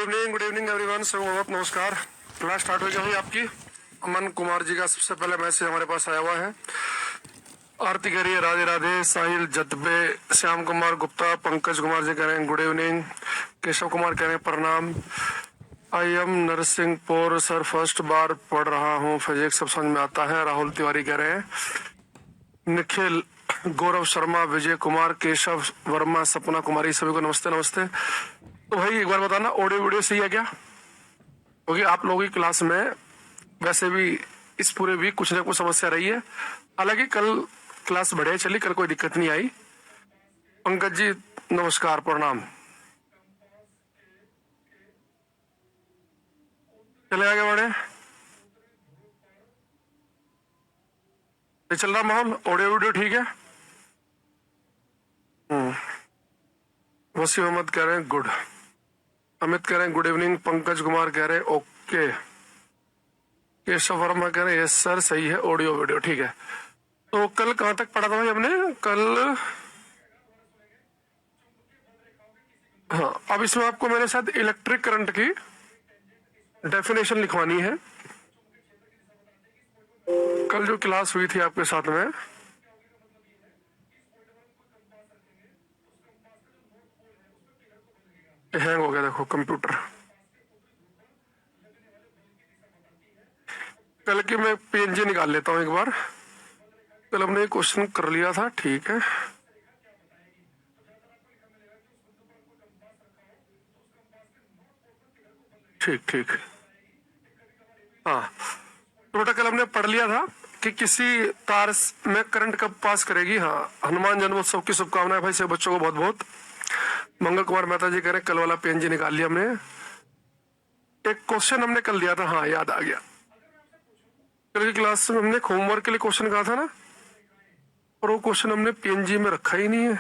Good evening everyone. सब बहुत नमस्कार। क्लास स्टार्ट हो गई हुई आपकी। अमन कुमार जी का सबसे पहले मैसेज हमारे पास आया हुआ है। आरती करिए, राधे राधे। साहिल जतबे, श्याम कुमार गुप्ता, पंकज कुमार जी कह रहे हैं गुड इवनिंग। केशव कुमार कह रहे हैं प्रणाम। I am Narsinghpur sir, first बार पढ़ रहा हूँ, फिजिक्स सब समझ में आता है। राहुल तिवारी कह रहे हैं। निखिल, गौरव शर्मा, विजय कुमार, केशव वर्मा, सपना कुमारी, सभी को नमस्ते नमस्ते। तो भाई एक बार बताना, ऑडियो वीडियो सही है क्या? क्योंकि आप लोगों की क्लास में वैसे भी इस पूरे वीक कुछ ना कुछ समस्या रही है। हालांकि कल क्लास बढ़िया चली, कल कोई दिक्कत नहीं आई। पंकज जी नमस्कार, प्रणाम। चले आगे बढ़े, चल रहा माहौल, ऑडियो वीडियो ठीक है। वसीम अहमद कह रहे हैं गुड। अमित कह रहे हैं गुड इवनिंग। पंकज कुमार कह रहे हैं ओके। केशव वर्मा कह रहे हैं यस सर सही है, ऑडियो वीडियो ठीक है। तो कल कहाँ तक पढ़ा था भाई हमने? कल हाँ, अब इसमें आपको मैंने शायद इलेक्ट्रिक करंट की डेफिनेशन लिखवानी है। कल जो क्लास हुई थी आपके साथ में, हैंग हो गया देखो कंप्यूटर। कल की मैं पीएनजी निकाल लेता हूँ एक बार। कल हमने क्वेश्चन कर लिया था, ठीक है। ठीक ठीक, हाँ। प्रोटोकॉल हमने पढ़ लिया था कि किसी तार में करंट कब पास करेगी। हाँ, हनुमान जन्मोत्सव की शुभकामनाएं भाई से बच्चों को बहुत बहुत। मंगल कुमार मेहता जी कह रहे हैं कल वाला पीएनजी निकाल लिया हमने। एक क्वेश्चन हमने कल दिया था, हाँ याद आ गया। कल की क्लास में हमने होमवर्क के लिए क्वेश्चन कहा था ना, और वो क्वेश्चन हमने पीएनजी में रखा ही नहीं है।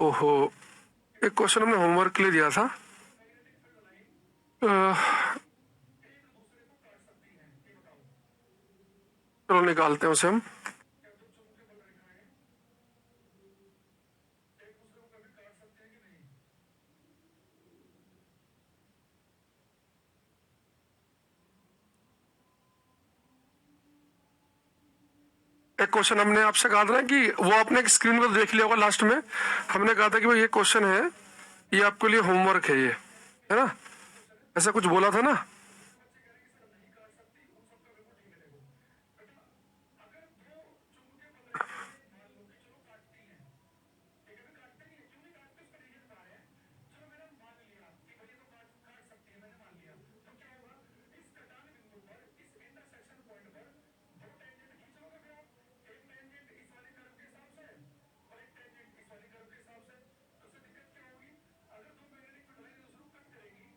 ओहो, एक क्वेश्चन हमने होमवर्क के लिए दिया था। चलो निकालते हैं उसे हम। एक क्वेश्चन हमने आपसे कहा था ना कि वो आपने एक स्क्रीन पर देख लिया होगा, लास्ट में हमने कहा था कि भाई ये क्वेश्चन है, ये आपके लिए होमवर्क है, ये है ना, ऐसा कुछ बोला था ना।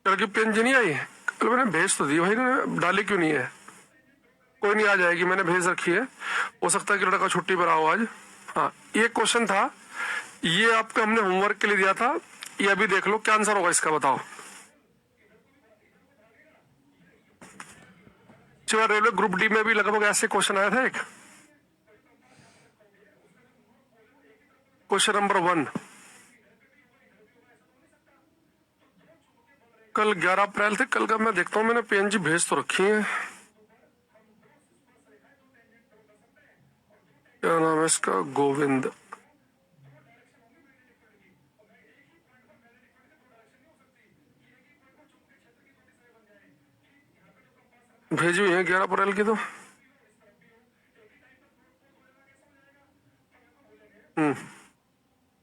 कल की पेन जी नहीं आई? कल मैंने भेज तो दी भाई, ने डाली क्यों नहीं है? कोई नहीं, आ जाएगी, मैंने भेज रखी है। हो सकता है कि लड़का छुट्टी पर आओ आज। हाँ, ये क्वेश्चन था, ये आपका हमने होमवर्क के लिए दिया था। ये अभी देख लो क्या आंसर होगा इसका, बताओ। रेलवे ग्रुप डी में भी लगभग ऐसे क्वेश्चन आया था। एक क्वेश्चन नंबर 1, कल 11 अप्रैल थे। कल का मैं देखता हूँ, मैंने पीएनजी भेज तो रखी है। क्या नाम है इसका? गोविंद। भेजी हुई है 11 अप्रैल की तो।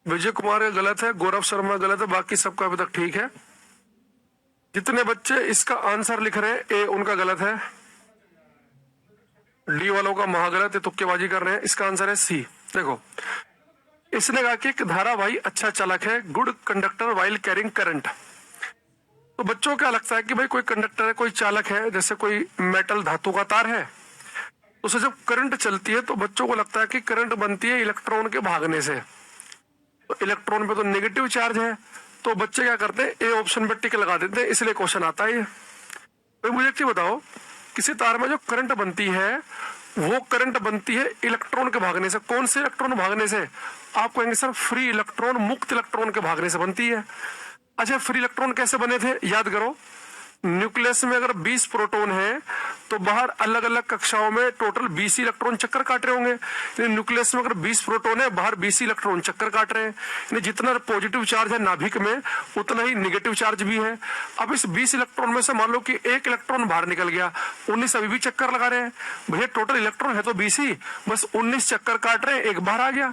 विजय कुमार गलत है, गौरव शर्मा गलत है, बाकी सबका अभी तक ठीक है। जितने बच्चे इसका आंसर लिख रहे हैं ए, उनका गलत है। डी वालों का महागलत है, तुक्केबाजी कर रहे हैं। इसका आंसर है सी। देखो, इसने कहा कि एक धारावाही अच्छा चालक है, good conductor while carrying current. तो बच्चों को क्या लगता है कि भाई कोई कंडक्टर है, कोई चालक है, जैसे कोई मेटल धातु का तार है, उसे जब करंट चलती है तो बच्चों को लगता है कि करंट बनती है इलेक्ट्रॉन के भागने से। तो इलेक्ट्रॉन पे तो नेगेटिव चार्ज है, तो बच्चे क्या करते हैं, ए ऑप्शन पे टिक लगा देते हैं, इसलिए क्वेश्चन आता है। तो मुझे एक चीज बताओ, किसी तार में जो करंट बनती है वो करंट बनती है इलेक्ट्रॉन के भागने से। कौन से इलेक्ट्रॉन भागने से? आप कहेंगे सर फ्री इलेक्ट्रॉन, मुक्त इलेक्ट्रॉन के भागने से बनती है। अच्छा, फ्री इलेक्ट्रॉन कैसे बने थे याद करो। न्यूक्लियस में अगर 20 प्रोटॉन है तो बाहर अलग अलग कक्षाओं में टोटल 20 इलेक्ट्रॉन चक्कर काट रहे होंगे। यानी न्यूक्लियस में अगर 20 प्रोटॉन है, बाहर 20 इलेक्ट्रॉन चक्कर काट रहे हैं। यानी जितना पॉजिटिव चार्ज है नाभिक में, उतना ही निगेटिव चार्ज भी है। अब इस 20 इलेक्ट्रॉन में से मान लो कि एक इलेक्ट्रॉन बाहर निकल गया, 19 अभी भी चक्कर लगा रहे हैं। भैया टोटल इलेक्ट्रॉन है तो 20 ही, बस 19 चक्कर काट रहे हैं, एक बाहर आ गया।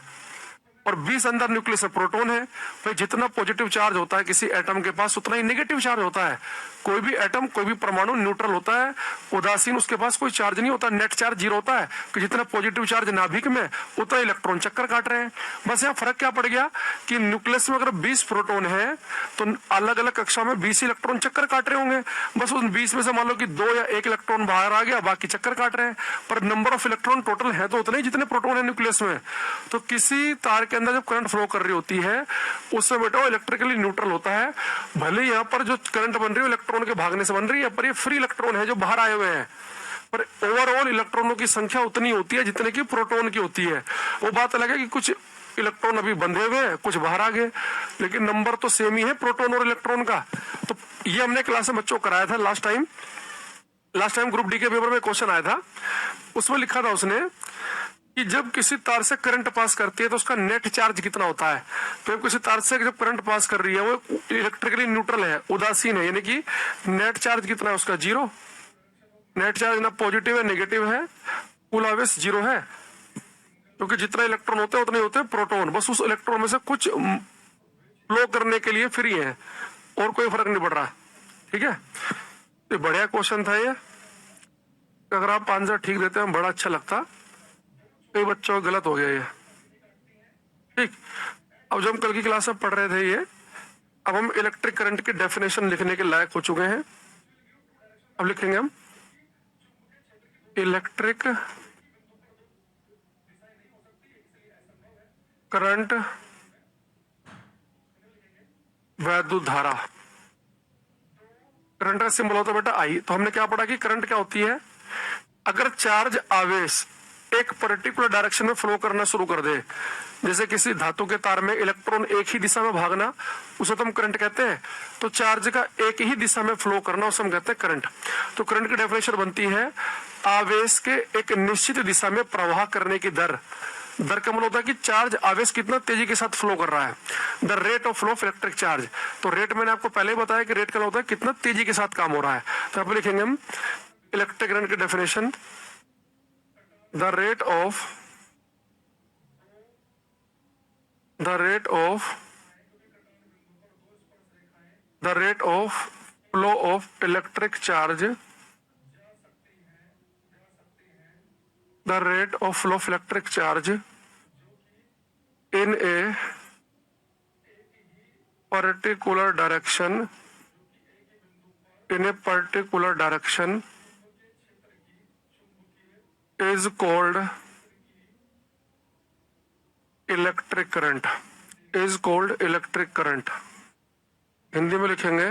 और 20 अंदर न्यूक्लियस में प्रोटॉन है। भाई जितना पॉजिटिव चार्ज होता है किसी एटम के पास, उतना ही नेगेटिव चार्ज होता है। कोई भी एटम, कोई भी परमाणु न्यूट्रल होता है, उदासीन, उसके पास कोई चार्ज नहीं होता, नेट चार्ज जीरो होता है। कि जितना पॉजिटिव चार्ज नाभिक में, उतना इलेक्ट्रॉन चक्कर काट रहे हैं। बस यहाँ फर्क क्या पड़ गया कि न्यूक्लियस में अगर 20 प्रोटॉन है तो अलग अलग कक्षा में 20 इलेक्ट्रॉन चक्कर काट रहे होंगे। बस उन 20 में से मान लो कि 2 या 1 इलेक्ट्रॉन बाहर आ गया, बाकी चक्कर काट रहे हैं। पर नंबर ऑफ इलेक्ट्रॉन टोटल है तो उतने ही जितने प्रोटॉन है न्यूक्लियस में। तो किसी तार के अंदर जब करंट फ्लो कर रही होती है, उसमें बेटा इलेक्ट्रिकली न्यूट्रल होता है। भले यहाँ पर जो करंट बन रही है इलेक्ट्रॉन के भागने से बन रही है, पर ये फ्री इलेक्ट्रॉन है जो बाहर आए हुए हैं। पर ओवरऑल इलेक्ट्रॉनों की संख्या उतनी होती है जितने की प्रोटॉन की होती है। वो बात अलग है कि कुछ इलेक्ट्रॉन अभी बंधे हुए हैं, कुछ बाहर आ गए, लेकिन नंबर तो सेम ही है प्रोटॉन और इलेक्ट्रॉन का। तो ये हमने क्लास में बच्चों को कराया था लास्ट टाइम ग्रुप डी के पेपर में क्वेश्चन आया था। उसमें लिखा था उसने कि जब किसी तार से करंट पास करती है तो उसका नेट चार्ज कितना होता है। तो किसी तार से जब करंट पास कर रही है वो इलेक्ट्रिकली न्यूट्रल है, उदासीन है, यानी कि नेट चार्ज कितना है उसका, जीरो। नेट चार्ज ना पॉजिटिव है नेगेटिव है, कुल आवेश जीरो है। क्योंकि जितना इलेक्ट्रॉन होते हैं उतने होते हैं प्रोटॉन, बस उस इलेक्ट्रॉन में से कुछ फ्लो करने के लिए फ्री है और कोई फर्क नहीं पड़ रहा। ठीक है, तो बढ़िया क्वेश्चन था ये। अगर आप आंसर ठीक देते हैं बड़ा अच्छा लगता। कई बच्चों का गलत हो गया ये। ठीक, अब जब हम कल की क्लास में पढ़ रहे थे ये, अब हम इलेक्ट्रिक करंट की डेफिनेशन लिखने के लायक हो चुके हैं। अब लिखेंगे हम इलेक्ट्रिक करंट वैद्युत धारा। करंट का सिंबल होता है बेटा आई। तो हमने क्या पढ़ा कि करंट क्या होती है, अगर चार्ज आवेश एक पर्टिकुलर डायरेक्शन में फ्लो करना शुरू कर दे, जैसे किसी धातु के तार में इलेक्ट्रॉन एक ही दिशा में भागना, उसे तो हम करंट कहते हैं। तो चार्ज का एक ही दिशा में फ्लो करना, उसे हम कहते हैं करंट। तो करंट की डेफिनेशन बनती है आवेश के एक निश्चित दिशा में प्रवाह करने की दर। दर का मतलब होता है कि चार्ज आवेश कितना तेजी के साथ फ्लो कर रहा है, the rate of flow of electric charge. तो रेट मैंने आपको पहले ही बताया कि रेट का होता है कितना तेजी के साथ काम हो रहा है। तो यहाँ पे लिखेंगे हम इलेक्ट्रिक करंट की definition, the rate of flow of electric charge, the rate of flow of electric charge in a particular direction is called electric current. Hindi में लिखेंगे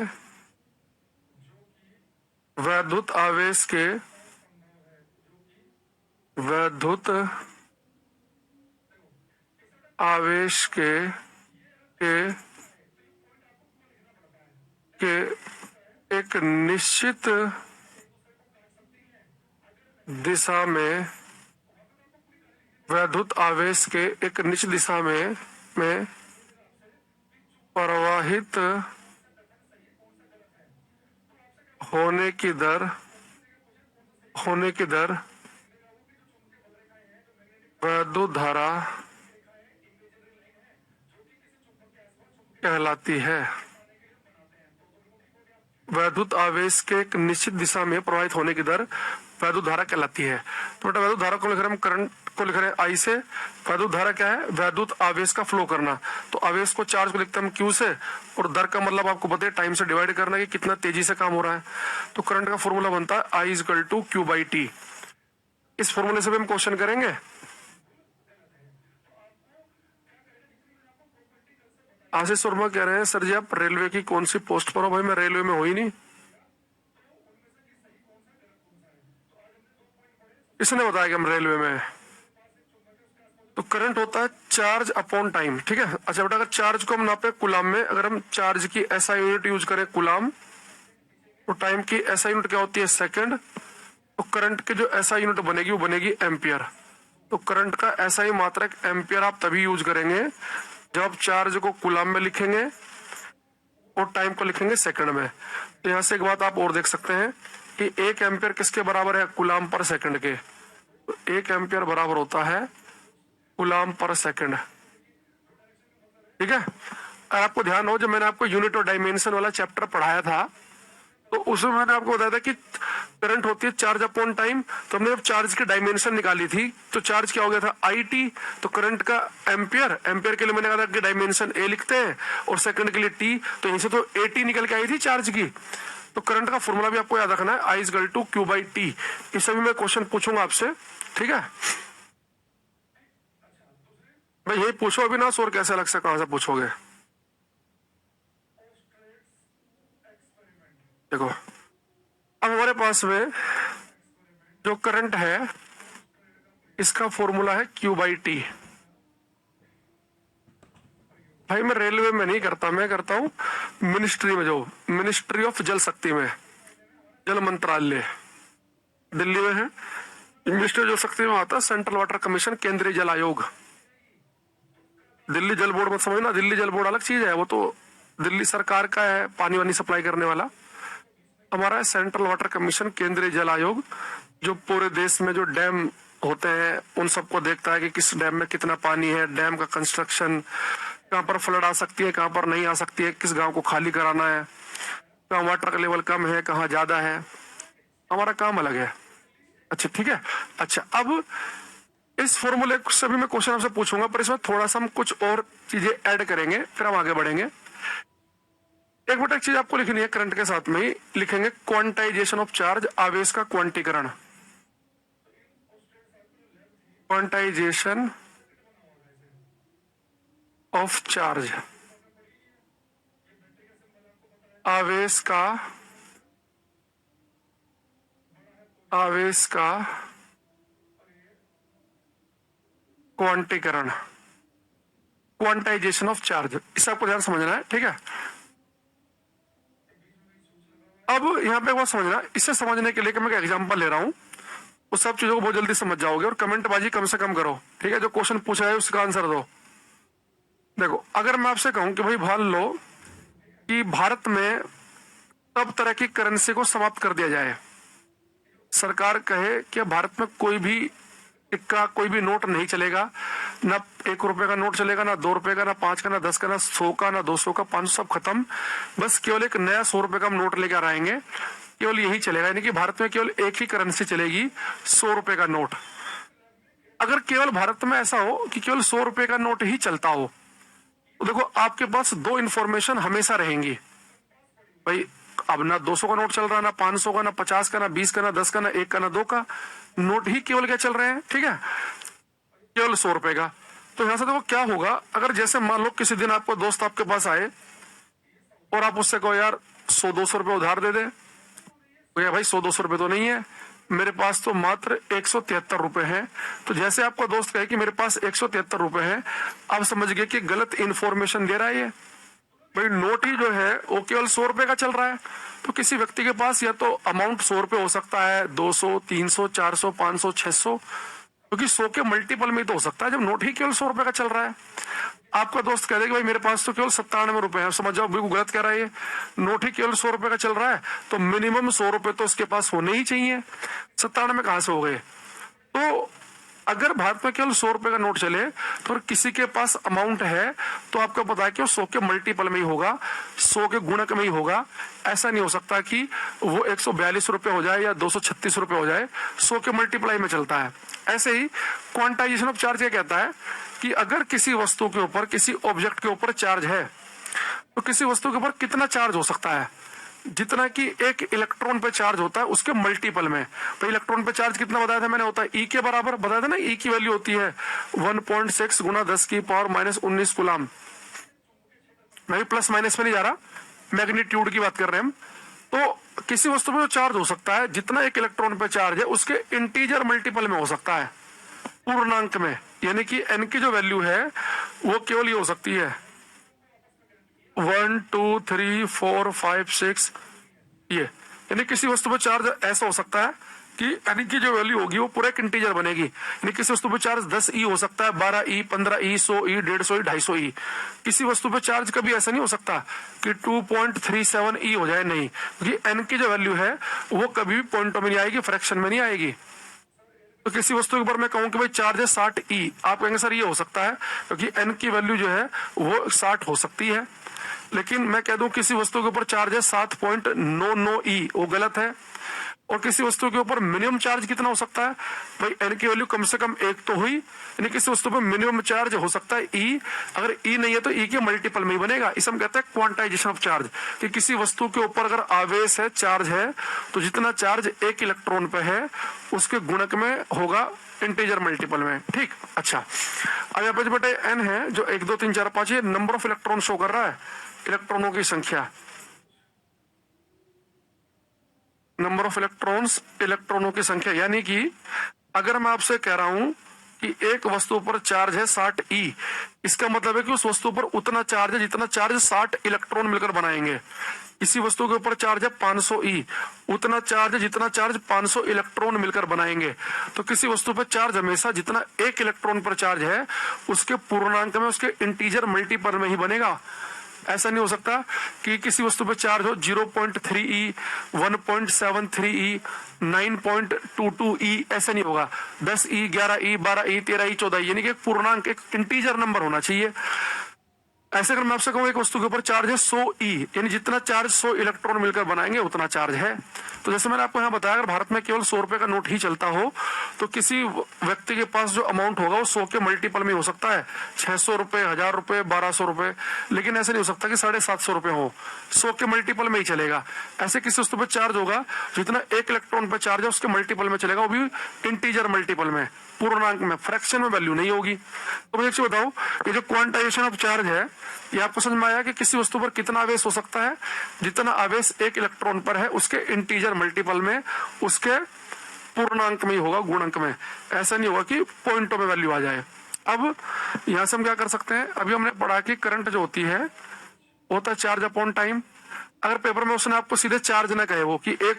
वैद्युत आवेश के एक निश्चित दिशा में, वैद्युत आवेश के एक निश्चित दिशा में प्रवाहित होने की दर वैद्युत धारा कहलाती है। वैद्युत आवेश के एक निश्चित दिशा में प्रवाहित होने की दर वैद्युत धारा कहलाती है। तो बेटा वैद्युत धारा को लिख रहे हैं हम, करंट को लिख रहे हैं आई से। वैद्युत धारा क्या है, वैद्युत आवेश का फ्लो करना। तो आवेश को, चार्ज को लिखते हैं हम क्यू से, और दर का मतलब आपको पता है टाइम से डिवाइड करना कि कितना तेजी से काम हो रहा है। तो करंट का फॉर्मूला बनता है I equal to Q by T. इस फॉर्मूले से भी हम क्वेश्चन करेंगे। आशीष वर्मा कह रहे हैं सर जी आप रेलवे की कौन सी पोस्ट पर हो। भाई मैं रेलवे में हो ही नहीं। इसने बताया कि हम रेलवे में, तो करंट होता है चार्ज अपॉन टाइम, ठीक है। अच्छा बेटा, अगर चार्ज को हम नापे कुलाम में, अगर हम चार्ज की एसआई यूनिट यूज करें कुलाम, तो टाइम की एसआई यूनिट क्या होती है? सेकंड। तो करंट की जो एसआई यूनिट बनेगी वो बनेगी एम्पियर। तो करंट का एसआई मात्रक एम्पियर आप तभी यूज करेंगे जब आप चार्ज को कुलाम में लिखेंगे और टाइम को लिखेंगे सेकंड में। तो यहां से एक बात आप और देख सकते हैं कि 1 एम्पियर किसके बराबर है? कुलाम पर सेकंड के। तो 1 एम्पियर बराबर होता है कुलाम पर सेकंड, ठीक है। अगर आपको ध्यान हो, जब मैंने आपको यूनिट और डायमेंशन वाला चैप्टर पढ़ाया था तो उसमें मैंने आपको बताया था कि करंट होती है चार्ज अपॉन टाइम। तो हमने जब चार्ज की डायमेंशन निकाली थी तो चार्ज क्या हो गया था? IT। तो करंट का एम्पियर, एम्पियर के लिए मैंने कहा था कि डायमेंशन A लिखते हैं और सेकंड के लिए T। तो यहीं से तो AT निकल के आई थी चार्ज की। तो करंट का फॉर्मूला भी आपको याद रखना है, I is equal to Q by T। इस सभी में क्वेश्चन पूछूंगा आपसे, ठीक है भाई। यही पूछो अभी ना, और कैसे अलग से कहां से पूछोगे? देखो, अब हमारे पास में जो करंट है इसका फॉर्मूला है Q बाई T। भाई मैं रेलवे में नहीं करता, मैं करता हूं मिनिस्ट्री में, जो मिनिस्ट्री ऑफ जल शक्ति में, जल मंत्रालय दिल्ली में है। मिनिस्ट्री जल शक्ति में आता है सेंट्रल वाटर कमीशन, केंद्रीय जल आयोग। दिल्ली जल बोर्ड मत समझना, दिल्ली जल बोर्ड अलग चीज है, वो तो दिल्ली सरकार का है, पानी वानी सप्लाई करने वाला। हमारा है सेंट्रल वाटर कमीशन, केंद्रीय जल आयोग, जो पूरे देश में जो डैम होते हैं उन सबको देखता है कि किस डैम में कितना पानी है, डैम का कंस्ट्रक्शन, कहाँ पर फ्लड आ सकती है, कहाँ पर नहीं आ सकती है, किस गांव को खाली कराना है, कहाँ वाटर का लेवल कम है, कहाँ ज्यादा है। हमारा काम अलग है। अच्छा ठीक है। अच्छा, अब इस फॉर्मूले से भी मैं क्वेश्चन आपसे पूछूंगा, पर इसमें थोड़ा सा हम कुछ और चीजें ऐड करेंगे, फिर हम आगे बढ़ेंगे। एक बेटा एक चीज आपको लिखनी है, करंट के साथ में ही लिखेंगे क्वांटाइजेशन ऑफ चार्ज, आवेश का क्वांटीकरण। क्वांटाइजेशन ऑफ चार्ज, आवेश का क्वांटीकरण, क्वांटाइजेशन ऑफ चार्ज, इसे आपको ध्यान समझना है, ठीक है। अब यहां पे एक बात समझना, इसे समझने के लिए कि मैं एग्जांपल ले रहा हूं, उस सब चीजों को बहुत जल्दी समझ जाओगे, और कमेंट बाजी कम से कम करो, ठीक है। जो क्वेश्चन पूछा है उसका आंसर दो। देखो, अगर मैं आपसे कहूं कि भाई मान लो कि भारत में सब तरह की करेंसी को समाप्त कर दिया जाए, सरकार कहे कि भारत में कोई भी इक्का, कोई भी नोट नहीं चलेगा, ना 1 रुपए का नोट चलेगा, ना 2 रुपए का, ना 5 का, ना 10 का, ना 100 का, ना 200 का, 500, सब खत्म। बस केवल एक नया 100 रुपए का हम नोट लेकर आएंगे, केवल यही चलेगा, यानी कि भारत में केवल एक ही करेंसी चलेगी, 100 रुपए का नोट। अगर केवल भारत में ऐसा हो कि केवल 100 रुपए का नोट ही चलता हो, तो देखो आपके पास 2 इंफॉर्मेशन हमेशा रहेंगी भाई। अब ना 200 का नोट चल रहा है, ना 500 का, ना 50 का, ना 20 का, ना 10 का, ना 1 का, ना 2 का, नोट ही केवल क्या चल रहे हैं, ठीक है, केवल 100 रुपए का। तो यहां से देखो क्या होगा, अगर जैसे मान लो किसी दिन आपको दोस्त आपके पास आए और आप उससे कहो यार 100-200 रुपए उधार दे दे, तो भाई 100-200 रुपए तो नहीं है, मेरे पास तो मात्र 173 रुपए हैं। तो जैसे आपका दोस्त कहे कि मेरे पास 173 रुपए हैं, आप समझ गए कि गलत इंफॉर्मेशन दे रहा है ये भाई। नोट ही जो है वो केवल 100 रुपए का चल रहा है। तो किसी व्यक्ति के पास या तो अमाउंट 100 रुपए हो सकता है, 200, 300, 400, 500, 600, क्योंकि 100 के मल्टीपल में तो हो सकता है जब नोट ही केवल 100 रुपए का चल रहा है। आपका दोस्त कह दे कि भाई मेरे पास तो केवल 97 रुपए है, समझ जाओ बिल्कुल गलत कह रहा है, नोट ही केवल 100 रुपए का चल रहा है, तो मिनिमम 100 रुपए तो उसके पास होने ही चाहिए। 97 कहां से हो गए? तो अगर भारत में केवल 100 रुपए का नोट चले तो किसी के पास अमाउंट है तो आपको पता है कि वो 100 के मल्टीपल में ही होगा, 100 के गुणक में ही होगा। ऐसा नहीं हो सकता कि वो 142 रुपए हो जाए या 236 रुपए हो जाए, 100 के मल्टीप्लाई में चलता है। ऐसे ही क्वांटाइजेशन ऑफ चार्ज ये कहता है कि अगर किसी वस्तु के ऊपर, किसी ऑब्जेक्ट के ऊपर चार्ज है, तो किसी वस्तु के ऊपर कितना चार्ज हो सकता है, जितना कि एक इलेक्ट्रॉन पे चार्ज होता है उसके मल्टीपल में। तो इलेक्ट्रॉन पे चार्ज कितना बताया था मैंने, होता है E के बराबर, बताया था ना, E की वैल्यू होती है 1.6 गुना 10 की पावर माइनस 19 कूलम। मैं भी प्लस माइनस में नहीं जा रहा, मैग्नीट्यूड की बात कर रहे हैं हम। तो किसी वस्तु पे जो चार्ज हो सकता है, जितना एक इलेक्ट्रॉन पे चार्ज है उसके इंटीजर मल्टीपल में हो सकता है। पूर्णांक में, यानी कि n की जो वैल्यू है वो केवल ये हो सकती है 1 2 3 4 5 6, ये, यानी किसी वस्तु पर चार्ज ऐसा हो सकता है कि n की जो वैल्यू होगी वो पूरा एक इंटीजर बनेगी, यानी किसी वस्तु पर चार्ज 10 ई हो सकता है, 12 ई, 15 ई, 100 ई, 150 ई, 250 ई। किसी वस्तु पर चार्ज कभी ऐसा नहीं हो सकता कि 2.37 ई हो जाए, नहीं, क्योंकि n की जो वैल्यू है वो कभी भी पॉइंटों में नहीं आएगी, फ्रैक्शन में नहीं आएगी। तो किसी वस्तु के ऊपर मैं कहूं कि भाई चार्ज है 60 ई, आप कहेंगे सर ये हो सकता है क्योंकि n की वैल्यू जो है वो 60 हो सकती है। लेकिन मैं कह दूं किसी वस्तु के ऊपर चार्ज है 7.99 ई, वो गलत है। और किसी वस्तु के ऊपर मिनिमम चार्ज कितना हो सकता है, भाई n की वैल्यू कम से कम 1 तो हुई, यानी किसी वस्तु पर मिनिमम चार्ज हो सकता है ई, अगर ई नहीं है तो ई के मल्टीपल में ही बनेगा। इसे हम कहते हैं क्वांटाइजेशन ऑफ चार्ज, कि किसी वस्तु के ऊपर अगर आवेश है, चार्ज है, तो जितना चार्ज एक इलेक्ट्रॉन पे है उसके गुणक में होगा इंटीजर मल्टीपल में। ठीक, अच्छा, अब यहाँ पे जो बेटे n है जो 1 2 3 4 5 ये नंबर ऑफ इलेक्ट्रॉन शो कर रहा है, इलेक्ट्रॉनों की संख्या, नंबर ऑफ इलेक्ट्रॉन्स, इलेक्ट्रॉनों की संख्या। यानी कि अगर मैं आपसे कह रहा हूं कि एक वस्तु पर चार्ज है 60 ई, इसका मतलब है कि उस वस्तु पर उतना चार्ज है जितना चार्ज 60 इलेक्ट्रॉन मिलकर बनाएंगे। इसी वस्तु के ऊपर चार्ज है 500 ई, उतना चार्ज है जितना चार्ज 500 इलेक्ट्रॉन मिलकर बनाएंगे। तो किसी वस्तु पर चार्ज हमेशा जितना एक इलेक्ट्रॉन पर चार्ज है उसके पूर्णांक में, उसके इंटीजर मल्टीपल में ही बनेगा। ऐसा नहीं हो सकता कि किसी वस्तु पर चार्ज हो 0.3 ई, 1.73 ई, 9.22 ई, ऐसा नहीं होगा। 10 ई, 11 ई, 12 ई, 13 ई, 14 ई, यानी कि एक पूर्णांक, एक इंटीजर नंबर होना चाहिए। ऐसे अगर मैं आपसे कहूं एक वस्तु के ऊपर चार्ज है 100 ई, यानी जितना चार्ज 100 इलेक्ट्रॉन मिलकर बनाएंगे उतना चार्ज है। तो जैसे मैंने आपको यहाँ बताया अगर भारत में केवल 100 रुपए का नोट ही चलता हो तो किसी व्यक्ति के पास जो अमाउंट होगा वो 100 के मल्टीपल में हो सकता है, 600 रुपए, 1000 रुपए, 1200 रुपए, लेकिन ऐसे नहीं हो सकता कि 750 रुपए हो, 100 के मल्टीपल में ही चलेगा। ऐसे किसी वस्तु पर चार्ज होगा जितना एक इलेक्ट्रॉन पर चार्ज है उसके मल्टीपल में चलेगा, वो भी इंटीजर मल्टीपल में, पूर्णांक में, फ्रैक्शन में वैल्यू नहीं होगी। तो मुझे एक चीज बताओ, ये जो क्वांटाइजेशन ऑफ चार्ज है ये आपको समझ में आया कि किसी वस्तु पर कितना आवेश हो सकता है, जितना आवेश एक इलेक्ट्रॉन पर है उसके इंटीजर मल्टीपल में, उसके पूर्णांक में ही होगा, गुणक में। ऐसा नहीं होगा कि पॉइंटों में वैल्यू आ जाए। अब यहां से हम क्या कर सकते हैं, अभी हमने पढ़ा कि करंट जो होती है वो होता है चार्ज अपॉन टाइम। अगर पेपर में उसने आपको सीधे चार्ज ना कहे वो कि एक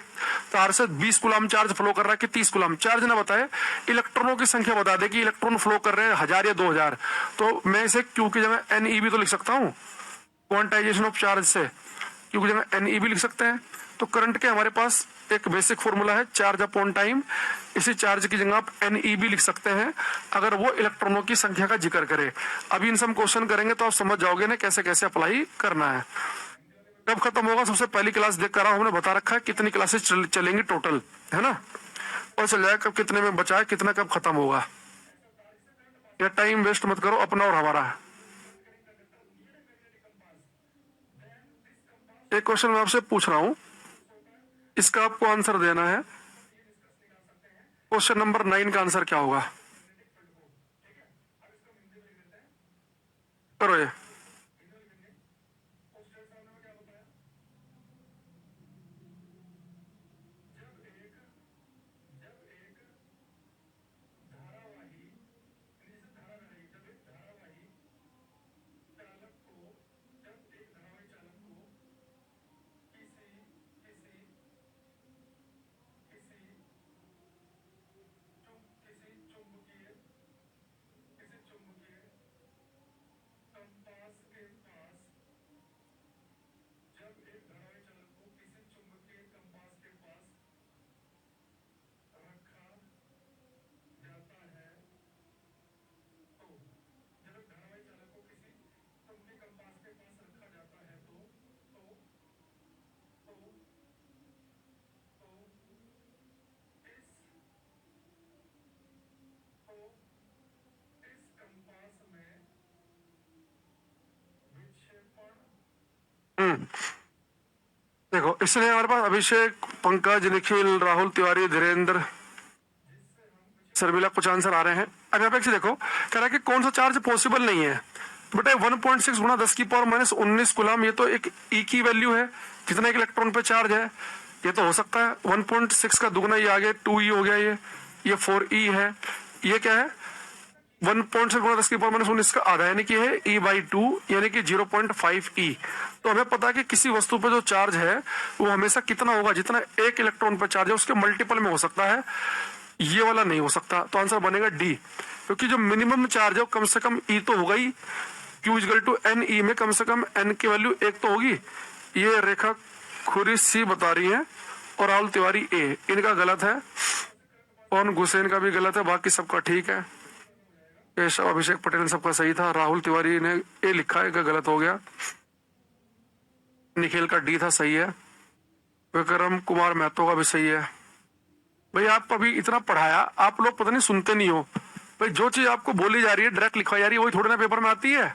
तार से 20 कुलाम चार्ज फ्लो कर रहा है कि 30 कुलाम, चार्ज ना बताए, इलेक्ट्रॉनों की संख्या बता दे कि इलेक्ट्रॉन फ्लो कर रहे हैं 1000 या 2000, तो मैं इसे क्यू की जगह एन ई भी तो लिख सकता हूँ, क्वांटाइजेशन ऑफ चार्ज से क्यू की जगह एन ई भी लिख सकते हैं। तो करंट के हमारे पास एक बेसिक फॉर्मूला है चार्ज अपॉन टाइम, इसी चार्ज की जगह आप एन ई भी लिख सकते हैं अगर वो इलेक्ट्रॉनों की संख्या का जिक्र करे। अभी इनसे हम क्वेश्चन करेंगे तो आप समझ जाओगे ना कैसे कैसे अप्लाई करना है। कब खत्म होगा, सबसे पहली क्लास देख कर हमने बता रखा है कितनी क्लासेस चलेंगी टोटल, है ना, और चल जाएगा कब कितने में बचा है, कितना कब खत्म होगा। या टाइम वेस्ट मत करो अपना और हमारा। एक क्वेश्चन मैं आपसे पूछ रहा हूं, इसका आपको आंसर देना है। क्वेश्चन नंबर 9 का आंसर क्या होगा, करो ये। देखो इसलिए हमारे पास अभिषेक, पंकज, निखिल, राहुल तिवारी, धीरेन्द्र, शर्मिला, कुछ आंसर आ रहे हैं। अब यहाँ पे देखो कह रहा है कि कौन सा चार्ज पॉसिबल नहीं है, तो बेटा 1.6 गुना 10 की पावर -19 कुलाम, ये तो एक ई की वैल्यू है, जितना एक इलेक्ट्रॉन पे चार्ज है, ये तो हो सकता है। 1.6 का दुगना ये आ गया 2 ई हो गया, ये 4 ई है। ये क्या है, 1 से गुणा 10⁻19 का आधा यानी कि है E/2 यानी कि 0.5 E। तो हमें पता है कि किसी वस्तु पे जो चार्ज है वो हमेशा कितना होगा, जितना एक इलेक्ट्रॉन पे चार्ज है उसके मल्टीपल में हो सकता है, ये वाला नहीं हो सकता। तो आंसर बनेगा डी, क्योंकि जो मिनिमम चार्ज है वो कम से कम E तो होगा ही। Q=NE में कम से कम N की वैल्यू 1 तो होगी। ये रेखा खुरी सी बता रही है और राहुल तिवारी ए, इनका गलत है। पवन गुसेन का भी गलत है, बाकी सबका ठीक है। केशव अभिषेक पटेल सबका सही था, राहुल तिवारी ने ए लिखा है, गलत हो गया। निखिल का डी था, सही है। विक्रम कुमार महतो का भी सही है। भाई आप अभी इतना पढ़ाया, आप लोग पता नहीं सुनते नहीं हो। भाई जो चीज आपको बोली जा रही है, डायरेक्ट लिखवाई जा रही है, वही थोड़ी ना पेपर में आती है,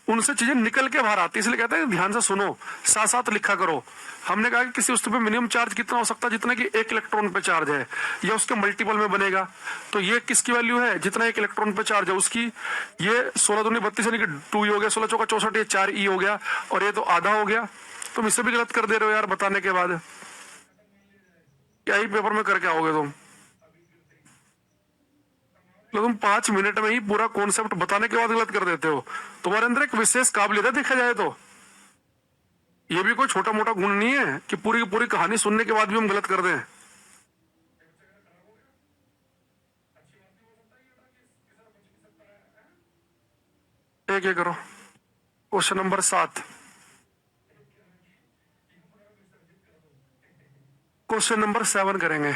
उनसे चीजें निकल के बाहर आती है। इसलिए कहते हैं ध्यान से सुनो, साथ साथ लिखा करो। हमने कहा कि किसी वस्तु पे मिनिमम चार्ज कितना हो सकता है, जितना कि एक इलेक्ट्रॉन पे चार्ज है, या उसके मल्टीपल में बनेगा। तो ये किसकी वैल्यू है, जितना एक इलेक्ट्रॉन पे चार्ज है उसकी। ये 16 दूनी 32 यानी कि 2E हो गया, 16 चौका 64, ये 4E हो गया, और ये तो आधा हो गया। तुम इससे भी गलत कर दे रहे हो यार, बताने के बाद क्या ही पेपर में करके आओगे तुम। तो तुम 5 मिनट में ही पूरा कॉन्सेप्ट बताने के बाद गलत कर देते हो। तुम्हारे अंदर एक विशेष काबिलियत है देखा जाए तो। ये भी कोई छोटा मोटा गुण नहीं है कि पूरी की पूरी कहानी सुनने के बाद भी हम गलत कर दें। एक एक करो। Question number 7। क्वेश्चन नंबर 7 करेंगे।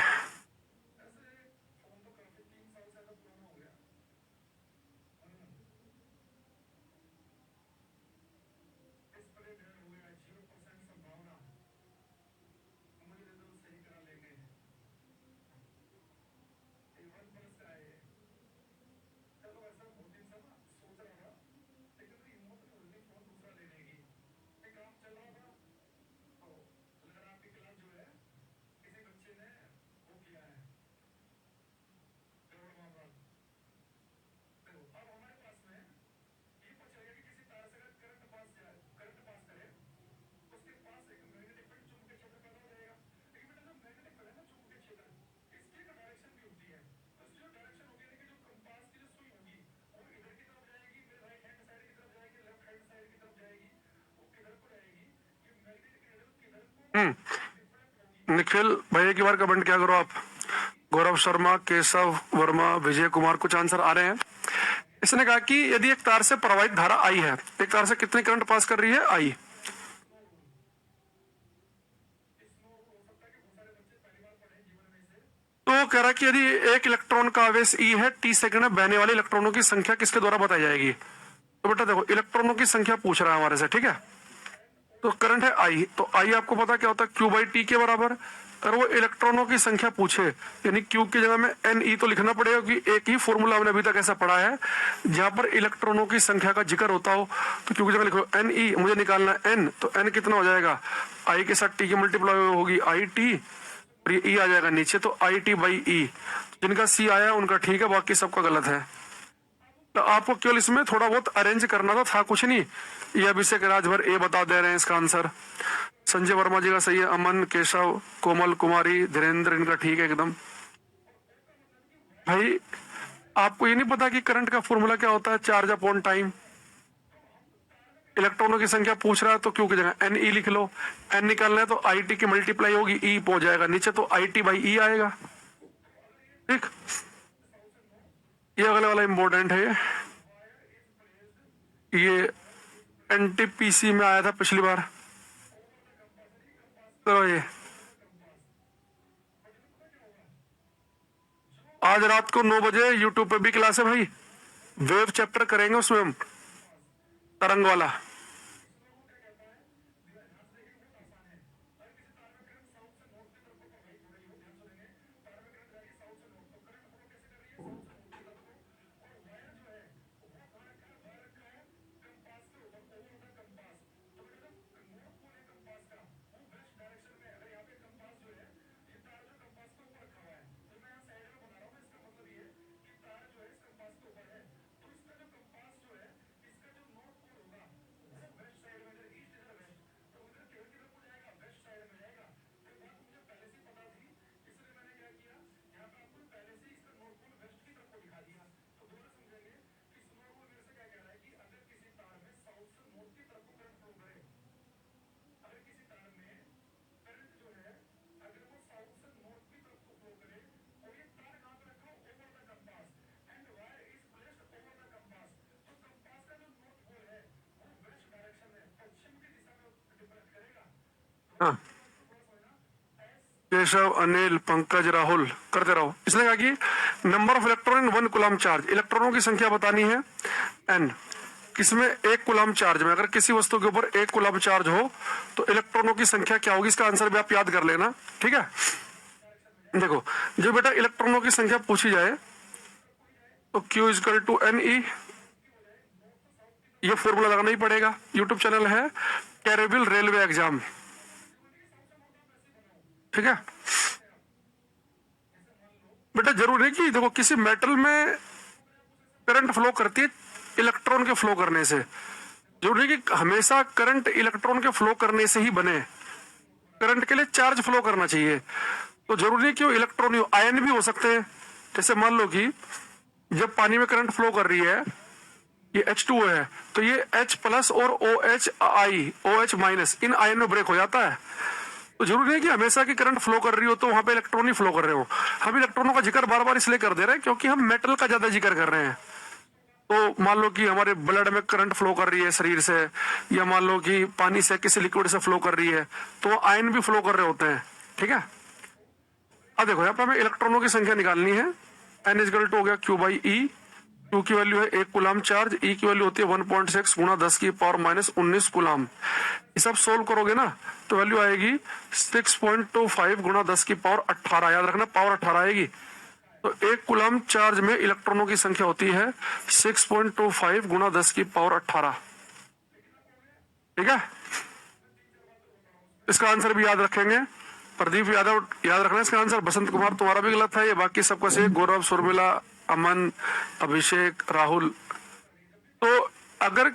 निखिल भैया की बार कमेंट क्या करो आप। गौरव शर्मा, केशव वर्मा, विजय कुमार, कुछ आंसर आ रहे हैं। इसने कहा कि यदि एक तार से प्रवाहित धारा आई है, एक तार से कितने करंट पास कर रही है, आई। तो कह रहा कि यदि एक इलेक्ट्रॉन का आवेश E है, T सेकंड में बहने वाले इलेक्ट्रॉनों की संख्या किसके द्वारा बताई जाएगी। तो बेटा देखो, इलेक्ट्रॉनों की संख्या पूछ रहा है हमारे से, ठीक है। तो करंट है I, तो I आपको पता क्या होता है, Q/T के बराबर। अगर वो इलेक्ट्रॉनों की संख्या पूछे, यानी Q की जगह में NE तो लिखना पड़ेगा, क्योंकि एक ही फॉर्मूला हमने अभी तक ऐसा पढ़ा है जहां पर इलेक्ट्रॉनों की संख्या का जिक्र होता हो। तो Q की जगह लिखो NE, मुझे निकालना है N, तो N कितना हो जाएगा, I के साथ T की मल्टीप्लाई होगी IT, और ये E आ जाएगा नीचे, तो IT/E। जिनका C आया उनका ठीक है, बाकी सबका गलत है। तो आपको केवल इसमें थोड़ा बहुत अरेंज करना था कुछ नहीं। ये अभिषेक राजभर ए बता दे रहे हैं इसका आंसर। संजय वर्मा जी का सही है। अमन, केशव, कोमल कुमारी, धीरेन्द्र, इनका ठीक है एकदम। भाई आपको ये नहीं पता कि करंट का फॉर्मूला क्या होता है, चार्ज अपॉन टाइम। इलेक्ट्रॉनों की संख्या पूछ रहा है तो क्यू की जगह NE लिख लो। N निकालना है तो IT की मल्टीप्लाई होगी, E हो जाएगा नीचे, तो IT/E आएगा। ठीक, ये अगले वाला इंपॉर्टेंट है। ये NTPC में आया था पिछली बार। तो ये आज रात को 9 बजे यूट्यूब पे भी क्लास है भाई, वेव चैप्टर करेंगे उसमें हम, तरंग वाला। हाँ, केशव, अनिल, पंकज, राहुल, करते रहो। इसने कहा कि number of electron in 1 coulomb charge, इलेक्ट्रॉनों की संख्या बतानी है n, किसमें 1 कूलम चार्ज में, अगर किसी वस्तु के ऊपर 1 कूलम चार्ज हो तो इलेक्ट्रॉनों की संख्या क्या होगी, इसका आंसर भी आप याद कर लेना, ठीक है। देखो, जो बेटा इलेक्ट्रॉनों की संख्या पूछी जाए तो Q इजकल टू NE, ये फॉर्मूला लगाना ही पड़ेगा। यूट्यूब चैनल है कैरेबिल रेलवे एग्जाम, ठीक है बेटा। जरूर है कि देखो किसी मेटल में करंट फ्लो करती है इलेक्ट्रॉन के फ्लो करने से, जरूरी है कि हमेशा करंट इलेक्ट्रॉन के फ्लो करने से ही बने, करंट के लिए चार्ज फ्लो करना चाहिए, तो जरूरी है कि वो इलेक्ट्रॉन हो, आयन भी हो सकते हैं। जैसे मान लो कि जब पानी में करंट फ्लो कर रही है, ये H2O है, तो ये H प्लस और OH माइनस इन आयन में ब्रेक हो जाता है। तो जरूरी है कि हमेशा की करंट फ्लो कर रही हो तो वहां पे इलेक्ट्रॉन ही फ्लो कर रहे हो। हम इलेक्ट्रॉनों का जिक्र बार बार इसलिए कर दे रहे हैं क्योंकि हम मेटल का ज्यादा जिक्र कर रहे हैं। तो मान लो कि हमारे ब्लड में करंट फ्लो कर रही है शरीर से, या मान लो कि पानी से किसी लिक्विड से फ्लो कर रही है, तो आयन भी फ्लो कर रहे होते हैं, ठीक है। अब देखो यहाँ पे हमें इलेक्ट्रॉनों की संख्या निकालनी है। N इजकल टू हो गया Q बाई E, Q की वैल्यू है 1 कूलम चार्ज, E की वैल्यू होती है 1.6 गुणा 10 की पावर माइनस 19 कूलम। ये सब सोल्व करोगे ना तो वैल्यू आएगी 6.25 गुणा 10 की पावर 18, याद रखना पावर 18 आएगी। तो 1 कूलम चार्ज में इलेक्ट्रॉनों की संख्या होती है 6.25 गुणा 10 की पावर 18, ठीक है। इसका आंसर भी याद रखेंगे। प्रदीप यादव याद रखना इसका आंसर। बसंत कुमार तुम्हारा भी गलत है, ये बाकी सबका सही। गौरव, सुरमिला, अमन, अभिषेक, राहुल। तो अगर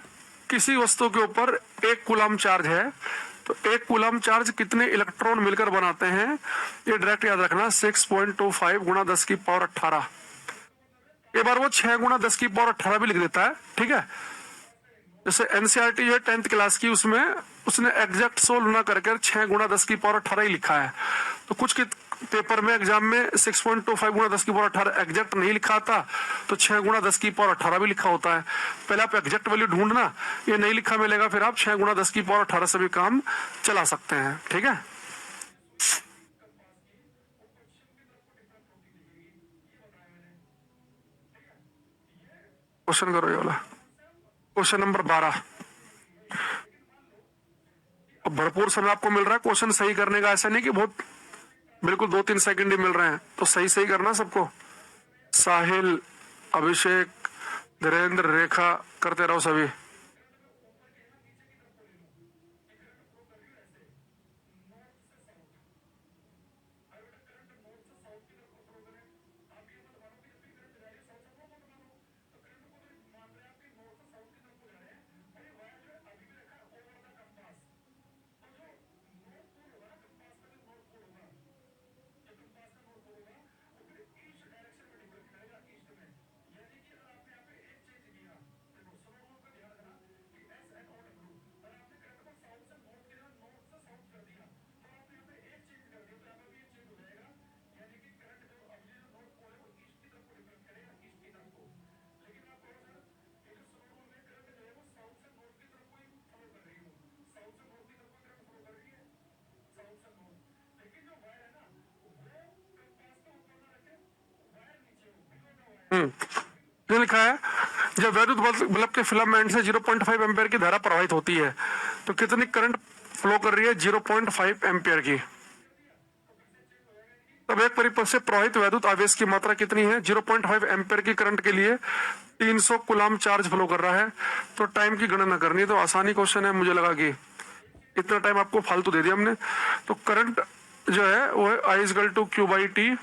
किसी वस्तु के ऊपर 1 कूलम चार्ज है तो 1 कूलम चार्ज कितने इलेक्ट्रॉन मिलकर बनाते हैं, ये डायरेक्ट याद रखना 6.25 गुणा 10 की पावर 18। एक बार वो 6 गुणा 10 की पावर 18 भी लिख देता है, ठीक है। जैसे एनसीईआरटी जो है 10th क्लास की, उसमें उसने एग्जैक्ट सोल्व ना करके 6 गुणा 10 की पावर 18 ही लिखा है। तो कुछ पेपर में एग्जाम में 6.25 गुणा 10 की पावर 18 एग्जैक्ट नहीं लिखा था, तो 6 गुणा 10 की पावर 18 भी लिखा होता है। पहले आप एग्जैक्ट वैल्यू ढूंढना, ये नहीं लिखा मिलेगा फिर आप 6 गुणा 10 की पावर 18 से भी काम चला सकते हैं, ठीक है। क्वेश्चन करो ये वाला, क्वेश्चन नंबर 12। अब भरपूर समय आपको मिल रहा है क्वेश्चन सही करने का, ऐसा नहीं कि बहुत बिल्कुल 2-3 सेकंड ही मिल रहे हैं, तो सही सही करना सबको। साहिल, अभिषेक, धीरेन्द्र, रेखा, करते रहो सभी। ये लिखा है जब वैद्युत बल्ब के फिलामेंट से 0.5 एम्पियर की धारा प्रवाहित होती है तो कितनी करंट फ्लो कर रही है, 0.5 एम्पियर की। तब एक परिपथ से प्रवाहित वैद्युत आवेश की मात्रा कितनी है, 0.5 एम्पियर की करंट के लिए 300 कूलम चार्ज फ्लो कर रहा है। तो टाइम की गणना करनी है, तो आसानी क्वेश्चन है, मुझे लगा कि इतना टाइम आपको फालतू दे दिया हमने। तो करंट जो है वो है I is equal to Q by T.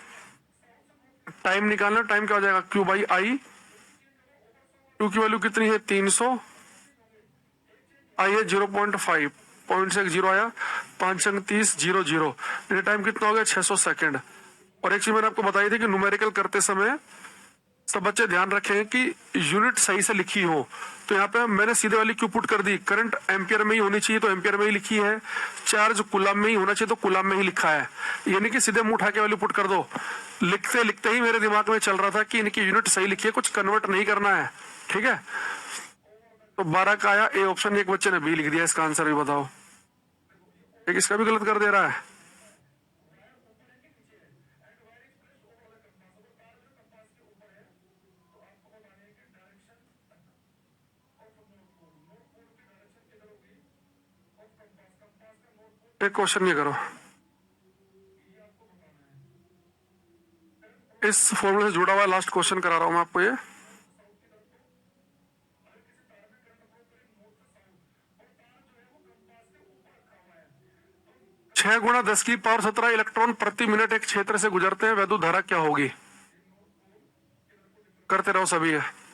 Time निकालना, टाइम क्या हो जाएगा Q बाई आई। Q की वैल्यू कितनी है 300, आई है 0.5, पॉइंट से 0 आया, 5 अंक 30, 0 ये टाइम कितना हो गया 600 सेकेंड। और एक चीज मैंने आपको बताई थी कि न्यूमेरिकल करते समय सब बच्चे ध्यान रखें कि यूनिट सही से लिखी हो। तो यहाँ पे मैंने सीधे वाली क्यू पुट कर दी, करंट एम्पियर में ही होनी चाहिए तो एम्पियर में ही लिखी है, चार्ज कूलम में ही होना चाहिए तो कूलम में ही लिखा है। यानी कि सीधे मुंह उठा के वाली पुट कर दो। लिखते लिखते ही मेरे दिमाग में चल रहा था कि इनकी यूनिट सही लिखी है, कुछ कन्वर्ट नहीं करना है, ठीक है। तो 12 का आया ए ऑप्शन, एक बच्चे ने बी लिख दिया, इसका आंसर भी बताओ। एक इसका भी गलत कर दे रहा है। एक क्वेश्चन ये करो, इस फॉर्मूले से जुड़ा हुआ लास्ट क्वेश्चन करा रहा हूं मैं आपको ये। छह गुणा 10 की पावर 17 इलेक्ट्रॉन प्रति मिनट एक क्षेत्र से गुजरते हैं, वैद्युत धारा क्या होगी? करते रहो सभी है।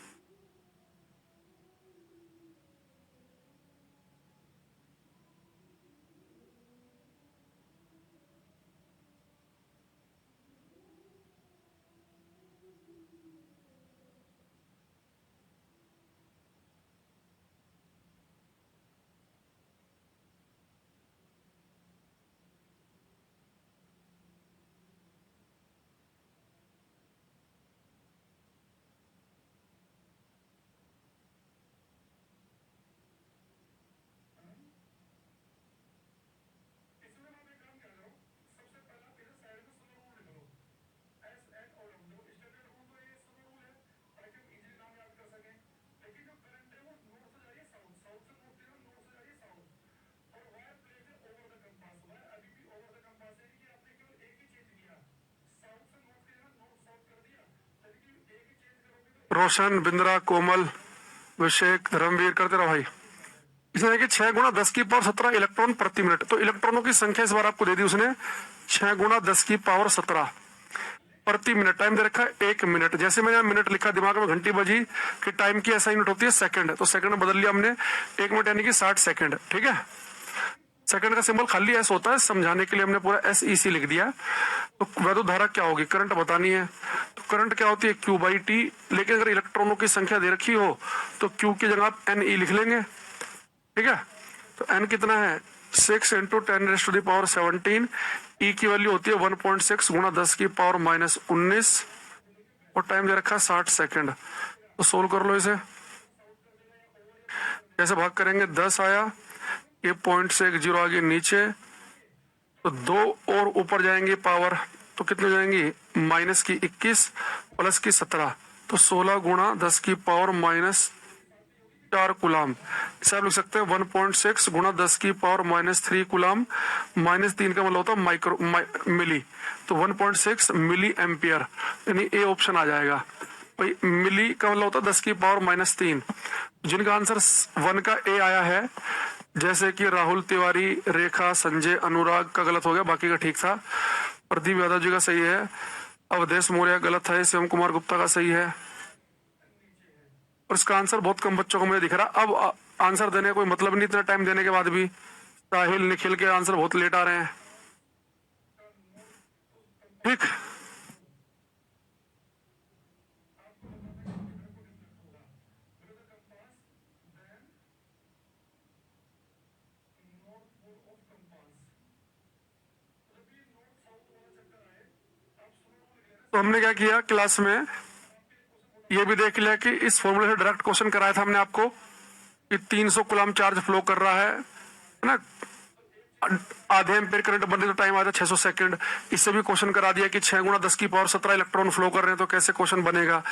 रोशन, बिंद्रा, कोमल, अभिषेक, धर्मवीर, करते रहो भाई। इसने कि 6 गुणा 10 की पावर 17 इलेक्ट्रॉन प्रति मिनट, तो इलेक्ट्रॉनों की संख्या इस बार आपको दे दी उसने 6 गुणा 10 की पावर 17 प्रति मिनट। टाइम दे रखा है 1 मिनट। जैसे मैंने मिनट लिखा दिमाग में, घंटी बजी कि टाइम की ऐसा यूनिट होती है सेकंड, तो सेकंड बदल लिया हमने 1 मिनट यानी कि 60 सेकंड। ठीक है, सेकंड का सिंबल खाली एस होता है, समझाने के लिए हमने पूरा SEC लिख दिया। तो वैद्युत धारा क्या होगी, करंट बतानी है। तो करंट क्या होती है Q/T, लेकिन अगर इलेक्ट्रॉनों की संख्या दे रखी हो तो Q की जगह आप NE लिख लेंगे। ठीक है, तो N कितना है 6 × 10⁻17। E की वैल्यू होती है 1.6 गुणा 10 की पावर-19 और टाइम दे रखा है 60 सेकंड। तो सोल्व कर लो इसे। कैसे भाग करेंगे, 10 आया, ये पॉइंट से 1 0 आगे नीचे, तो 2 और ऊपर जाएंगे पावर, तो कितने हो जाएंगी -21 + 17, तो 16 गुणा 10 की पावर-4 कुलाम। इसे आप लिख सकते हैं 1.6 गुणा 10 की पावर-3 कुलाम। -3 का मतलब होता है मिली, तो 1.6 मिली एम्पियर, यानी ए ऑप्शन आ जाएगा भाई। मिली का मतलब होता है 10 की पावर-3। जिनका आंसर 1 का ए आया है, जैसे कि राहुल तिवारी, रेखा, संजय, अनुराग का गलत हो गया, बाकी का ठीक था। प्रदीप यादव जी का सही है, अवधेश मौर्य गलत है, शिवम कुमार गुप्ता का सही है। और इसका आंसर बहुत कम बच्चों को मुझे दिख रहा। अब आंसर देने का कोई मतलब नहीं, इतना टाइम देने के बाद भी। साहिल, निखिल के आंसर बहुत लेट आ रहे हैं। ठीक, तो हमने क्या किया क्लास में, ये भी देख लिया कि इस फॉर्मूले से डायरेक्ट क्वेश्चन कराया था हमने आपको कि 300 कूलम चार्ज फ्लो कर रहा है ना, आधे एम्पीयर करंट बनने तो टाइम आता 600 सेकंड। इससे भी क्वेश्चन करा दिया कि 6 गुणा 10 की पावर 17 इलेक्ट्रॉन फ्लो कर रहे हैं, तो कैसे क्वेश्चन बनेगा।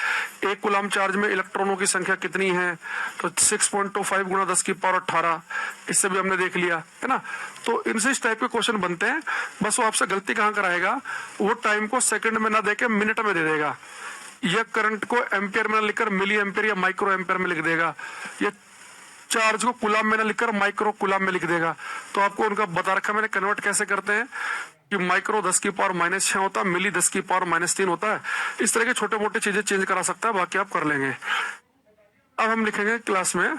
1 कूलम चार्ज में इलेक्ट्रॉनों की संख्या कितनी है, तो 6.25 गुणा 10 की पावर 18, इससे भी हमने देख लिया है ना। तो इनसे इस टाइप के क्वेश्चन बनते हैं। बस वो आपसे गलती कहाँ कराएगा, वो टाइम को सेकंड में ना देके मिनट में दे देगा, या करंट को एम्पियर में लिखकर मिली एम्पियर या माइक्रो एम्पियर में लिख देगा, या चार्ज को कुलाम में ना लिखकर माइक्रो कुलाम में लिख देगा। तो आपको उनका बता रखा मैंने कन्वर्ट कैसे करते हैं कि माइक्रो 10 की पावर-6 होता है, मिली 10 की पावर-3 होता है। इस तरह के छोटे मोटे चीजें चेंज करा सकता है, बाकी आप कर लेंगे। अब हम लिखेंगे क्लास में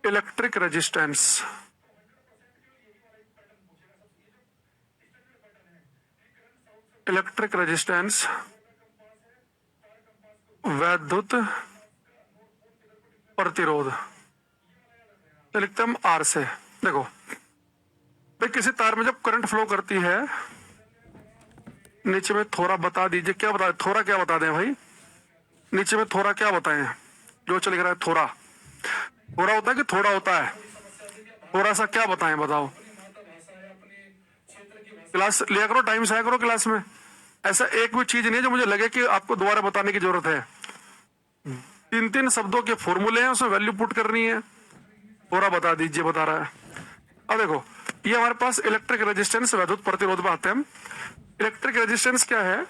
इलेक्ट्रिक रेजिस्टेंस। इलेक्ट्रिक रेजिस्टेंस वैद्युत प्रतिरोध, तो लिखते हैं हम R से। देखो भाई, किसी तार में जब करंट फ्लो करती है, नीचे में थोड़ा बता दीजिए, क्या बता, थोड़ा क्या बता दें भाई, नीचे में थोड़ा क्या बताएं, जो चल रहा है थोड़ा, थोड़ा होता है कि थोड़ा होता है, थोड़ा सा क्या बताएं बताओ। क्लास लिया करो, टाइम से आया करो क्लास में। ऐसा एक भी चीज नहीं है जो मुझे लगे कि आपको दोबारा बताने की जरूरत है। 3-3 शब्दों के फॉर्मूले हैं, उसमें वैल्यू पुट करनी है, पूरा बता दीजिए, बता रहा है। अब देखो, ये हमारे पास इलेक्ट्रिक रेजिस्टेंस, वैद्युत प्रतिरोध पे आते हैं हम। इलेक्ट्रिक रेजिस्टेंस क्या है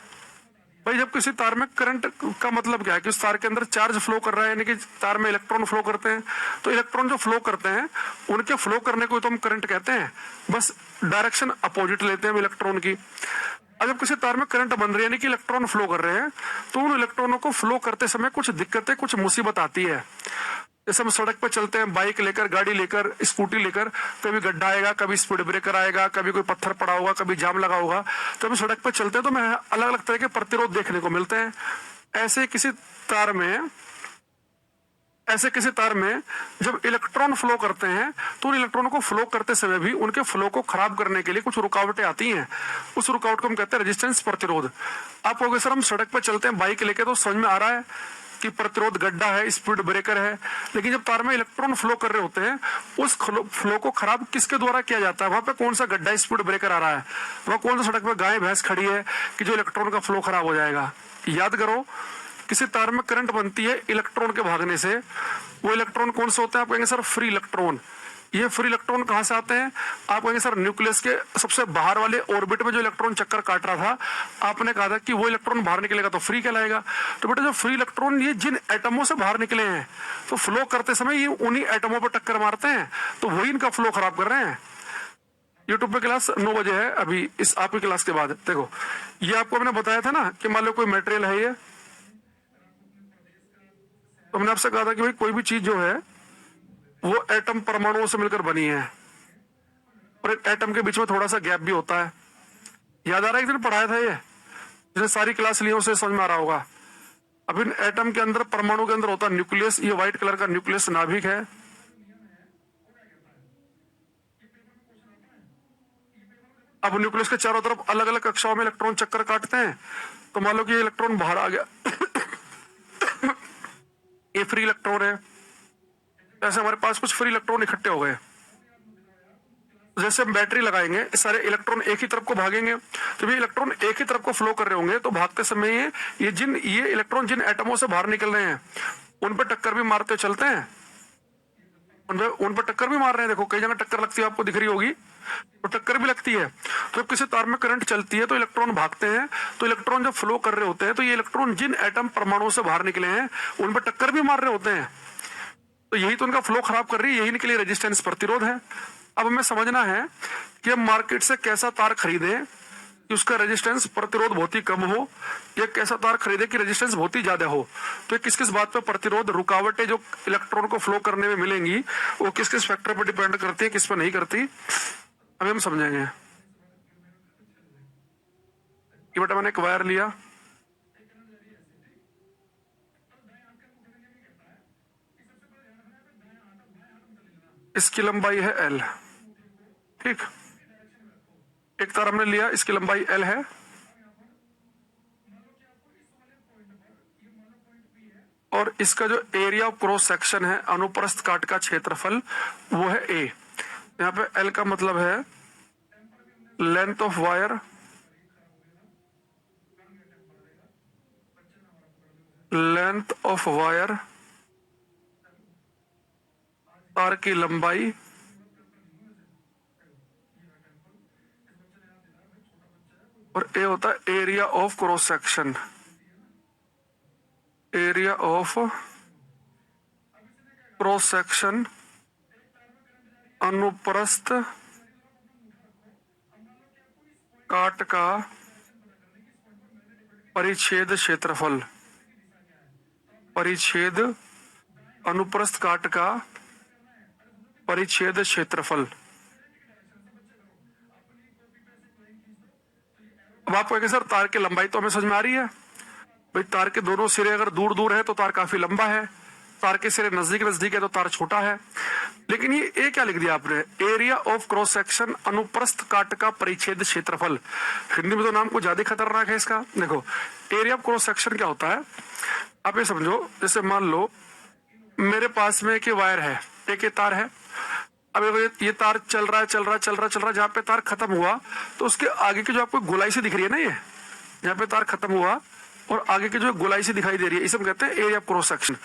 भाई? जब किसी तार में करंट का मतलब क्या है कि उस तार के अंदर चार्ज फ्लो कर रहा है, यानी कि तार में इलेक्ट्रॉन फ्लो करते हैं। तो इलेक्ट्रॉन जो फ्लो करते हैं, उनके फ्लो करने को तो हम करंट कहते हैं, बस डायरेक्शन अपोजिट लेते हैं हम इलेक्ट्रॉन की। अब जब किसी तार में करंट बन रही है, यानी कि इलेक्ट्रॉन फ्लो कर रहे हैं, तो उन इलेक्ट्रॉनों को फ्लो करते समय कुछ दिक्कतें, कुछ मुसीबत आती है। जैसे हम सड़क पर चलते हैं, बाइक लेकर, गाड़ी लेकर, स्कूटी लेकर, कभी गड्ढा आएगा, कभी स्पीड ब्रेकर आएगा, कभी कोई पत्थर पड़ा होगा, कभी जाम लगा होगा। तो हम सड़क पर चलते हैं तो हमें अलग अलग तरह के प्रतिरोध देखने को मिलते हैं। ऐसे किसी तार में जब इलेक्ट्रॉन फ्लो करते हैं, तो उन इलेक्ट्रॉनों को फ्लो करते समय भी उनके फ्लो को खराब करने के लिए कुछ रुकावटें आती हैं। उस रुकावट को हम कहते हैं रेजिस्टेंस, प्रतिरोध। आप कहोगे सर हम सड़क पर चलते हैं बाइक लेके, तो समझ में आ रहा है कि प्रतिरोध गड्ढा है, स्पीड ब्रेकर है। लेकिन जब तार में इलेक्ट्रॉन फ्लो कर रहे होते हैं, उस फ्लो को खराब किसके द्वारा किया जाता है? वहां पे कौन सा गड्ढा, स्पीड ब्रेकर आ रहा है? वहां कौन सा सड़क पर गाय भैंस खड़ी है कि जो इलेक्ट्रॉन का फ्लो खराब हो जाएगा? याद करो, किसी तार में करंट बनती है इलेक्ट्रॉन के भागने से। वो इलेक्ट्रॉन कौन से होते हैं? आप कहेंगे सर फ्री इलेक्ट्रॉन। ये फ्री इलेक्ट्रॉन कहां से आते हैं? आप कहेंगे सर न्यूक्लियस के सबसे बाहर वाले ऑर्बिट में जो इलेक्ट्रॉन चक्कर काट रहा था, आपने कहा था कि वो इलेक्ट्रॉन बाहर निकलेगा तो फ्री कहलाएगा। तो बेटा जो फ्री इलेक्ट्रॉन ये जिन एटमों से बाहर निकले हैं, तो फ्लो करते समय ये उन्हीं एटमों पर टक्कर मारते हैं, तो वही इनका फ्लो खराब कर रहे हैं। यूट्यूब पे क्लास 9 बजे है अभी, इस आपकी क्लास के बाद। देखो, ये आपको मैंने बताया था ना कि मान लो कोई मेटेरियल है ये, तो हमने आपसे कहा था कि भाई कोई भी चीज जो है वो एटम परमाणुओं से मिलकर बनी है, और एक एटम के बीच में थोड़ा सा गैप भी होता है। याद आ रहा है? एक दिन पढ़ाया था ये, जिसने सारी क्लास ली उसे समझ में आ रहा होगा। अब इन एटम के अंदर, परमाणु के अंदर होता है न्यूक्लियस। ये व्हाइट कलर का न्यूक्लियस नाभिक है। अब न्यूक्लियस के चारों तरफ अलग अलग कक्षाओं में इलेक्ट्रॉन चक्कर काटते हैं। तो मान लो कि ये इलेक्ट्रॉन बाहर आ गया ये फ्री इलेक्ट्रॉन है। ऐसे हमारे पास कुछ फ्री इलेक्ट्रॉन इकट्ठे हो गए। जैसे हम बैटरी लगाएंगे, सारे इलेक्ट्रॉन एक ही तरफ को भागेंगे। जब ये इलेक्ट्रॉन एक ही तरफ को फ्लो कर रहे होंगे, तो भागते समय ये इलेक्ट्रॉन जिन एटमों से बाहर निकल रहे हैं, उन पर टक्कर भी मारते चलते हैं। उन पर टक्कर भी मार रहे हैं। देखो, कई जगह टक्कर लगती है, आपको दिख रही होगी, तो टक्कर भी लगती है। तो जब किसी तार में करंट चलती है, तो इलेक्ट्रॉन भागते हैं। तो इलेक्ट्रॉन जब फ्लो कर रहे होते हैं, तो ये इलेक्ट्रॉन जिन एटम परमाणुओं से बाहर निकले हैं, उन पर टक्कर भी मार रहे होते हैं। तो यही तो उनका फ्लो खराब कर रही है, यही इनके लिए रेजिस्टेंस, प्रतिरोध है। अब हमें समझना है कि हम मार्केट से कैसा तार खरीदें कि उसका रेजिस्टेंस, प्रतिरोध बहुत ही कम हो, या कैसा तार खरीदे कि रेजिस्टेंस बहुत ही ज्यादा हो। तो किस किस बात पे प्रतिरोध, रुकावटें जो इलेक्ट्रॉन को फ्लो करने में मिलेंगी, वो किस किस फैक्टर पर डिपेंड करती है, किस पर नहीं करती, अभी हम समझेंगे। ये बेटा मैंने एक वायर लिया, इसकी लंबाई है L, ठीक। एक तार हमने लिया, इसकी लंबाई L है, और इसका जो एरिया ऑफ क्रॉस सेक्शन है, अनुप्रस्थ काट का क्षेत्रफल, वो है A। यहाँ पे L का मतलब है length of wire, length of wire, तार की लंबाई, और ए होता है area of cross section, area of cross section अनुप्रस्थ काट का परिच्छेद क्षेत्रफल, परिच्छेद, अनुप्रस्थ काट का परिच्छेद क्षेत्रफल। अब आप कहेंगे सर तार की लंबाई तो हमें समझ में आ रही है भाई, तार के दोनों सिरे अगर दूर दूर है तो तार काफी लंबा है, तार के सिरे नजदीक नजदीक है तो तार छोटा है। लेकिन ये क्या लिख दिया आपने? एरिया ऑफ क्रॉस सेक्शन, अनुप्रस्थ काट का परिच्छेद क्षेत्रफल। हिंदी में तो नाम कुछ ज्यादा खतरनाक है इसका। देखो, एरिया ऑफ क्रॉस सेक्शन क्या होता है, आप ये समझो, जैसे मान लो मेरे पास में एक वायर है, एक तार है, अब ये तार चल रहा है चल रहा है चल रहा है चल रहा है, जहाँ पे तार खत्म हुआ तो उसके आगे की जो आपको गोलाई सी दिख रही है ना, ये यहाँ पे तार खत्म हुआ और आगे की जो गोलाई सी दिखाई दे रही है, इसे हम कहते हैं एरिया ऑफ क्रॉस सेक्शन।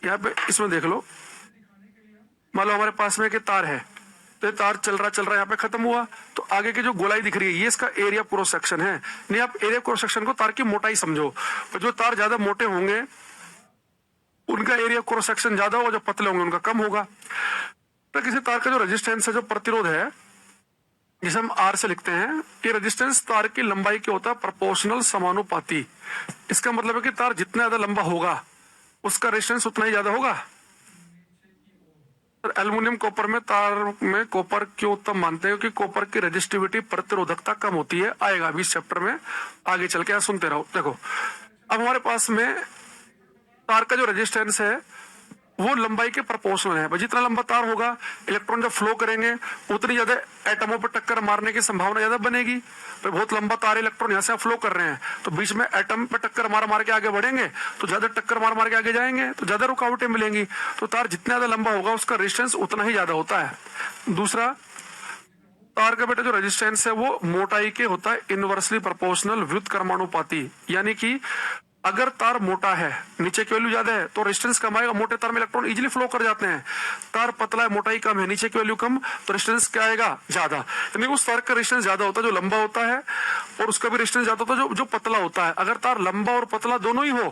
यहाँ पे इसमें देख लो, मान लो हमारे पास में एक तार है, तो ये तार चल रहा यहाँ पे खत्म हुआ, तो आगे की जो गोलाई दिख रही है ये इसका एरिया ऑफ क्रॉस सेक्शन है। नहीं, आप एरिया ऑफ क्रॉस सेक्शन को तार की मोटाई समझो, तो जो तार ज्यादा मोटे होंगे उनका एरिया क्रॉस सेक्शन ज्यादा होगा, जो पतले होंगे उनका कम होगा। तो किसी तार का जो रेजिस्टेंस है, जो प्रतिरोध है, जिसे हम आर से लिखते हैं, ये रेजिस्टेंस तार की लंबाई के होता है प्रोपोर्शनल, समानुपाती। इसका मतलब है कि तार जितना ज्यादा लंबा होगा उसका रेजिस्टेंस उतना ही ज्यादा होगा। एल्युमिनियम कॉपर में तार में कॉपर क्यों उत्तम मानते हैं? क्योंकि कॉपर की रेजिस्टिविटी, प्रतिरोधकता कम होती है। आएगा अभी इस चैप्टर में, आगे चल के सुनते रहो। देखो, अब हमारे पास में तार का जो रेजिस्टेंस है वो लंबाई के प्रोपोर्शनल है। जितना लंबा तार होगा, इलेक्ट्रॉन जब फ्लो करेंगे उतनी ज्यादा एटमों पर टक्कर मारने की संभावना ज्यादा बनेगी। तो बहुत लंबा तार, इलेक्ट्रॉन यहाँ से फ्लो कर रहे हैं, तो बीच में एटम पे टक्कर मार मार के आगे बढ़ेंगे, तो ज्यादा टक्कर मार मार के आगे जाएंगे, तो ज्यादा रुकावटें मिलेंगी। तो तार जितना ज्यादा लंबा होगा उसका रेजिस्टेंस उतना ही ज्यादा होता है। दूसरा, तार का बेटा जो रेजिस्टेंस है वो मोटाई के होता है इनवर्सली प्रोपोर्शनल, व्युत्क्रमानुपाती। यानी कि अगर तार मोटा है, नीचे की वैल्यू ज्यादा है, तो रेजिस्टेंस कम आएगा। मोटे तार में इलेक्ट्रॉन इजीली फ्लो कर जाते हैं। तार पतला है, मोटाई कम है, नीचे की वैल्यू कम, तो रेजिस्टेंस क्या आएगा? ज्यादा। यानी उस तार का रेजिस्टेंस ज्यादा होता है जो लंबा होता है, और उसका भी रेजिस्टेंस ज्यादा होता है जो पतला होता है। अगर तार लंबा और पतला दोनों ही हो,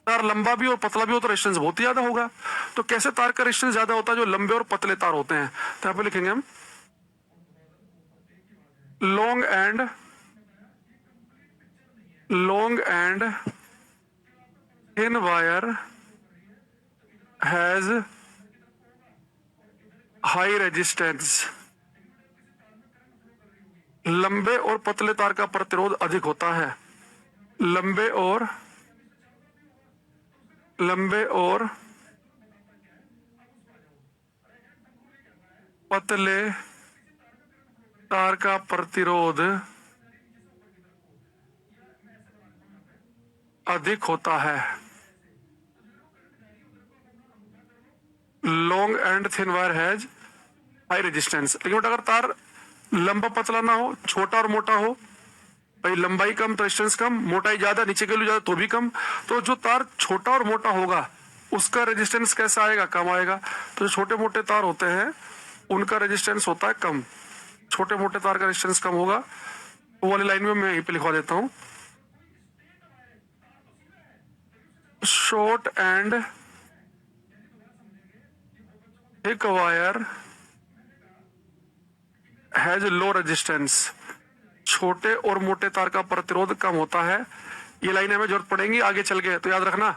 तार लंबा भी और पतला भी हो, तो रेजिस्टेंस बहुत ही ज्यादा होगा। तो कैसे तार का रेजिस्टेंस ज्यादा होता है? जो लंबे और पतले तार होते हैं। तो यहाँ पे लिखेंगे हम long and thin wire has high resistance। लंबे और पतले तार का प्रतिरोध अधिक होता है। लंबे और पतले तार का प्रतिरोध अधिक होता है। Long and thin wire has high resistance. लेकिन अगर तार लंबा पतला ना हो, छोटा और मोटा हो, भाई लंबाई कम तो रेजिस्टेंस कम, मोटाई ज्यादा, नीचे के लिए ज्यादा तो भी कम। तो जो तार छोटा और मोटा होगा उसका रेजिस्टेंस कैसा आएगा? कम आएगा। तो जो छोटे मोटे तार होते हैं उनका रेजिस्टेंस होता है कम। छोटे मोटे तार का रेजिस्टेंस कम होगा। वो वाली लाइन में मैं यहीं पे लिखवा देता हूं, short and thick wire has low resistance. छोटे और मोटे तार का प्रतिरोध कम होता है। ये लाइन हमें जरूरत पड़ेगी आगे चल के, तो याद रखना